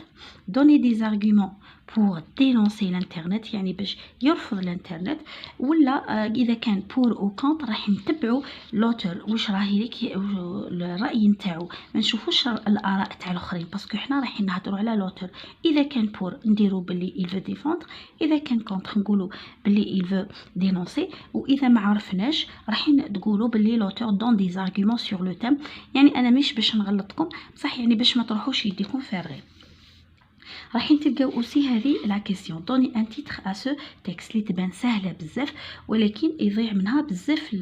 Donner des arguments pour dénoncer l'internet يعني باش يرفض الانترنت. ولا اذا كان pour او contre راح نتبعوا لوتر واش راهي لك الراي نتاعو، ما نشوفوش الاراء تاع الاخرين باسكو حنا راح نهضروا على لوتر. اذا كان pour نديروا باللي il veut défendre، اذا كان contre نقولوا باللي il veut dénoncer. واذا ما عرفناش راح تقولوا باللي لوتر دون دي زارغيومون sur le thème. يعني انا مش باش نغلطكم بصح يعني باش ما تروحوش يديكم فارغين. راح تلقاو اوسي هذه لا كيسيون دوني ان تيتر ا سو تكست اللي تبان سهله بزاف ولكن يضيع منها بزاف.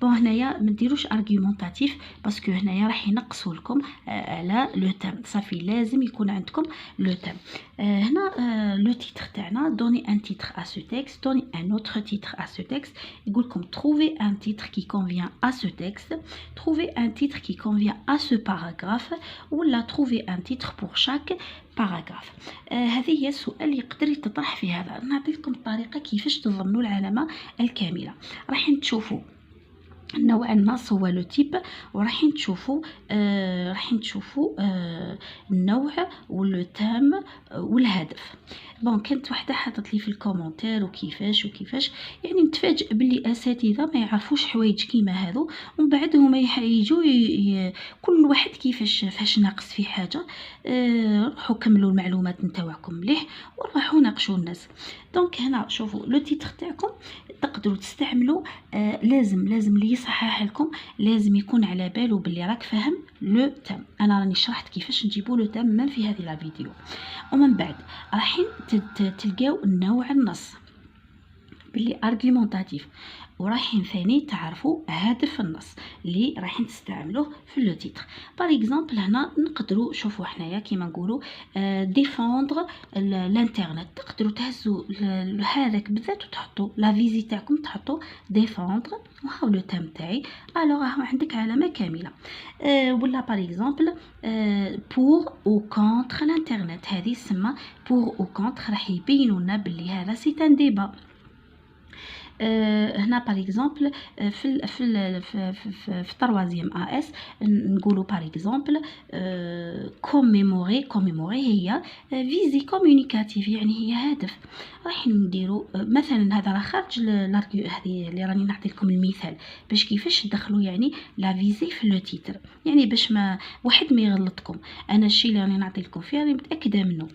بون هنايا ما نديروش ارغيومونتاتيف باسكو هنايا راح ينقصوا لكم على لو تام. صافي لازم يكون عندكم لو تام. هنا لو تيتر تاعنا دوني ان تيتر ا سو تكست، دوني ان اوتر تيتر ا سو تكست. يقول لكم trouver un titre qui convient à ce texte، trouver un titre qui convient à ce paragraphe، ولا trouver un titre pour chaque باراغراف. هذه هي السؤال اللي يقدر يتطرح في هذا. نعطي لكم الطريقه كيفاش تظنوا العلامه الكامله. راح تشوفوا نوع النص هو لو تيب، وراح تشوفوا النوع ولو تام والهدف. بون كانت وحده حطت لي في الكومونتير وكيفاش يعني نتفاجئ باللي اساتذه ما يعرفوش حوايج كيما هذو، ومن بعد هما يجوا كل واحد كيفاش فاش ناقص في حاجه. روحوا كملوا المعلومات نتاعكم مليح وروحوا ناقشوا الناس. دونك هنا شوفوا لو تيتر تاعكم تقدروا تستعملوا. لازم اللي يصحح لكم لازم يكون على باله باللي راك فاهم لو تام. انا راني شرحت كيفاش نجيبوا لو تام من في هذه لا فيديو. ومن بعد راح تلقاو نوع النص باللي ارغيومونتاتيف، وراح ثاني تعرفوا هدف النص اللي راح نستعملوه في لو تيتر. بار اكزامبل هنا نقدروا شوفوا حنايا كيما نقولوا ديفوندر الانترنت، تقدروا تهزوا هذاك بالذات وتحطوا لا فيزي تاعكم تحطوا ديفوندر وهاو لو تام تاعي. الوغ راهو عندك علامه كامله. ولا بار اكزامبل بور او كونتر الانترنت، هذه تسمى بور او كونتر، راح يبينوا لنا باللي هذا سي ان ديبا. هنا باغ اكزومبل في طروازيام ا اس نقولوا باغ اكزومبل كوميموري هي فيزي كومونيكاتيف يعني هي هدف. راح نديروا مثلا هذا راه خارج هذه اللي راني نعطي لكم المثال باش كيفاش تدخلوا يعني لا فيزي في لو تيتر، يعني باش ما واحد ما يغلطكم. انا الشيء اللي راني نعطي لكم فيه راني متاكده منه.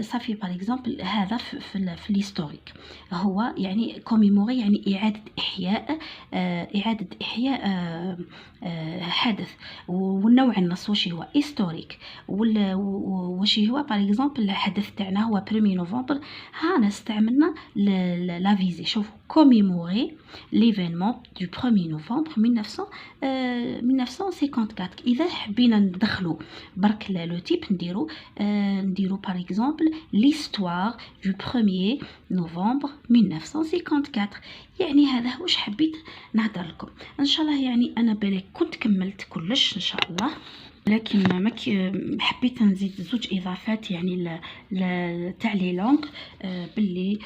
صافي باغ اكزومبل هذا في الهيستوريك هو يعني كوميموري يعني إعادة إحياء حدث. والنوع النص واش هو هيستوريك، واش هو باغ اكزومبل الحدث تاعنا هو 1 نوفمبر. هانا استعملنا لا فيزي. شوفوا كوميموري ليفينمون دو 1 نوفمبر 1954. اذا حبينا ندخلوا برك لو تيب نديرو باغ اكزومبل ليستوار دو 1 نوفمبر 1954. يعني هذا واش حبيت نهضر لكم ان شاء الله. يعني انا بالك كنت كملت كلش ان شاء الله. لكن ما حبيت نزيد زوج اضافات يعني تاع لي لونغ باللي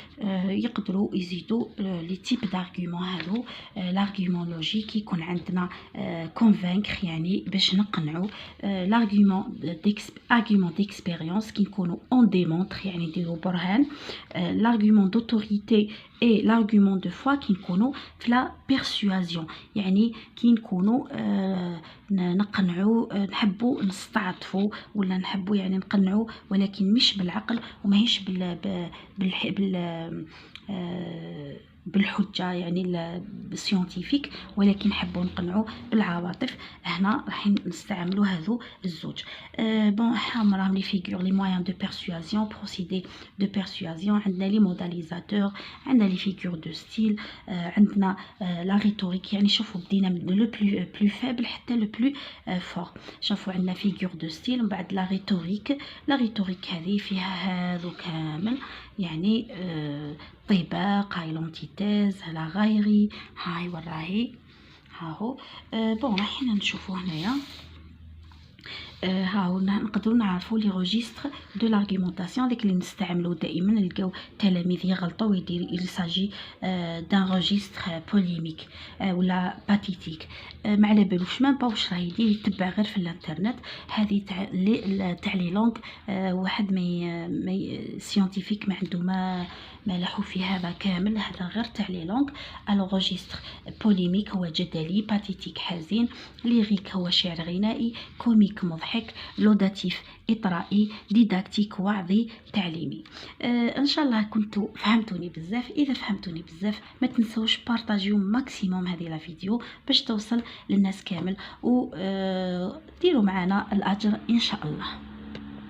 يقدروا يزيدوا لي تيب دارغومون هادو. لارغومون لوجيك يكون عندنا كونفينكر يعني باش نقنعوا، لارغومون ديكسبيريونس كي نكونوا اون ديمونطر يعني نديروا برهان، لارغومون دوتوريتي اي لارغومون دو فوا كي نكونوا في لا بيرسوازيون يعني كي نكونوا نقنعوا، نحبوا نستعطفوا ولا نحبوا يعني نقنعوا ولكن مش بالعقل وماهيش بالحجه يعني السيونتيفيك، ولكن نحبوا نقنعوا بالعواطف. هنا راح نستعملوا هذو الزوج. بون راهم لي فيغور لي مويان دو بيرسوازيون، بروسيدي دو بيرسوازيون، عندنا لي موداليزاتور، عندنا لي فيغور دو ستيل، عندنا لا ريتوريك. يعني شوفوا بدينا من لو بلو فابل حتى لو بلو فور. شوفوا عندنا فيغور دو ستيل، من بعد لا ريتوريك. لا ريتوريك هذه فيها هذو كامل يعني طباق، هاي لونتيتيز، لا غايري، هاي وراهي هاهو. بون راح نشوفوا هنايا هاو نقدروا نعرفوا لي روجيستر دو لارغومونطاسيون ديك اللي نستعملوا دائما. نلقاو تلاميذ يغلطوا ويدير il s'agit d'un registre polémique ولا باتيتيك. ما على بالوش ما واش راه يدير، يتبع غير في الانترنت. هذه تاع لي لونغ واحد ما سيونتيفيك ما عنده ما لاحو في هذا كامل، هذا غير تاع لي لونغ. الو روجيستر بوليميك هو جدلي، باتيتيك حزين، ليريك هو شعر غنائي، كوميك مضحك، لوداتيف اطرائي، ديداكتيك وعظي تعليمي. ان شاء الله كنتوا فهمتوني بزاف. اذا فهمتوني بزاف ما تنسوش بارطاجيو ماكسيموم هذه لا فيديو باش توصل للناس كامل، و ديروا معنا الاجر ان شاء الله.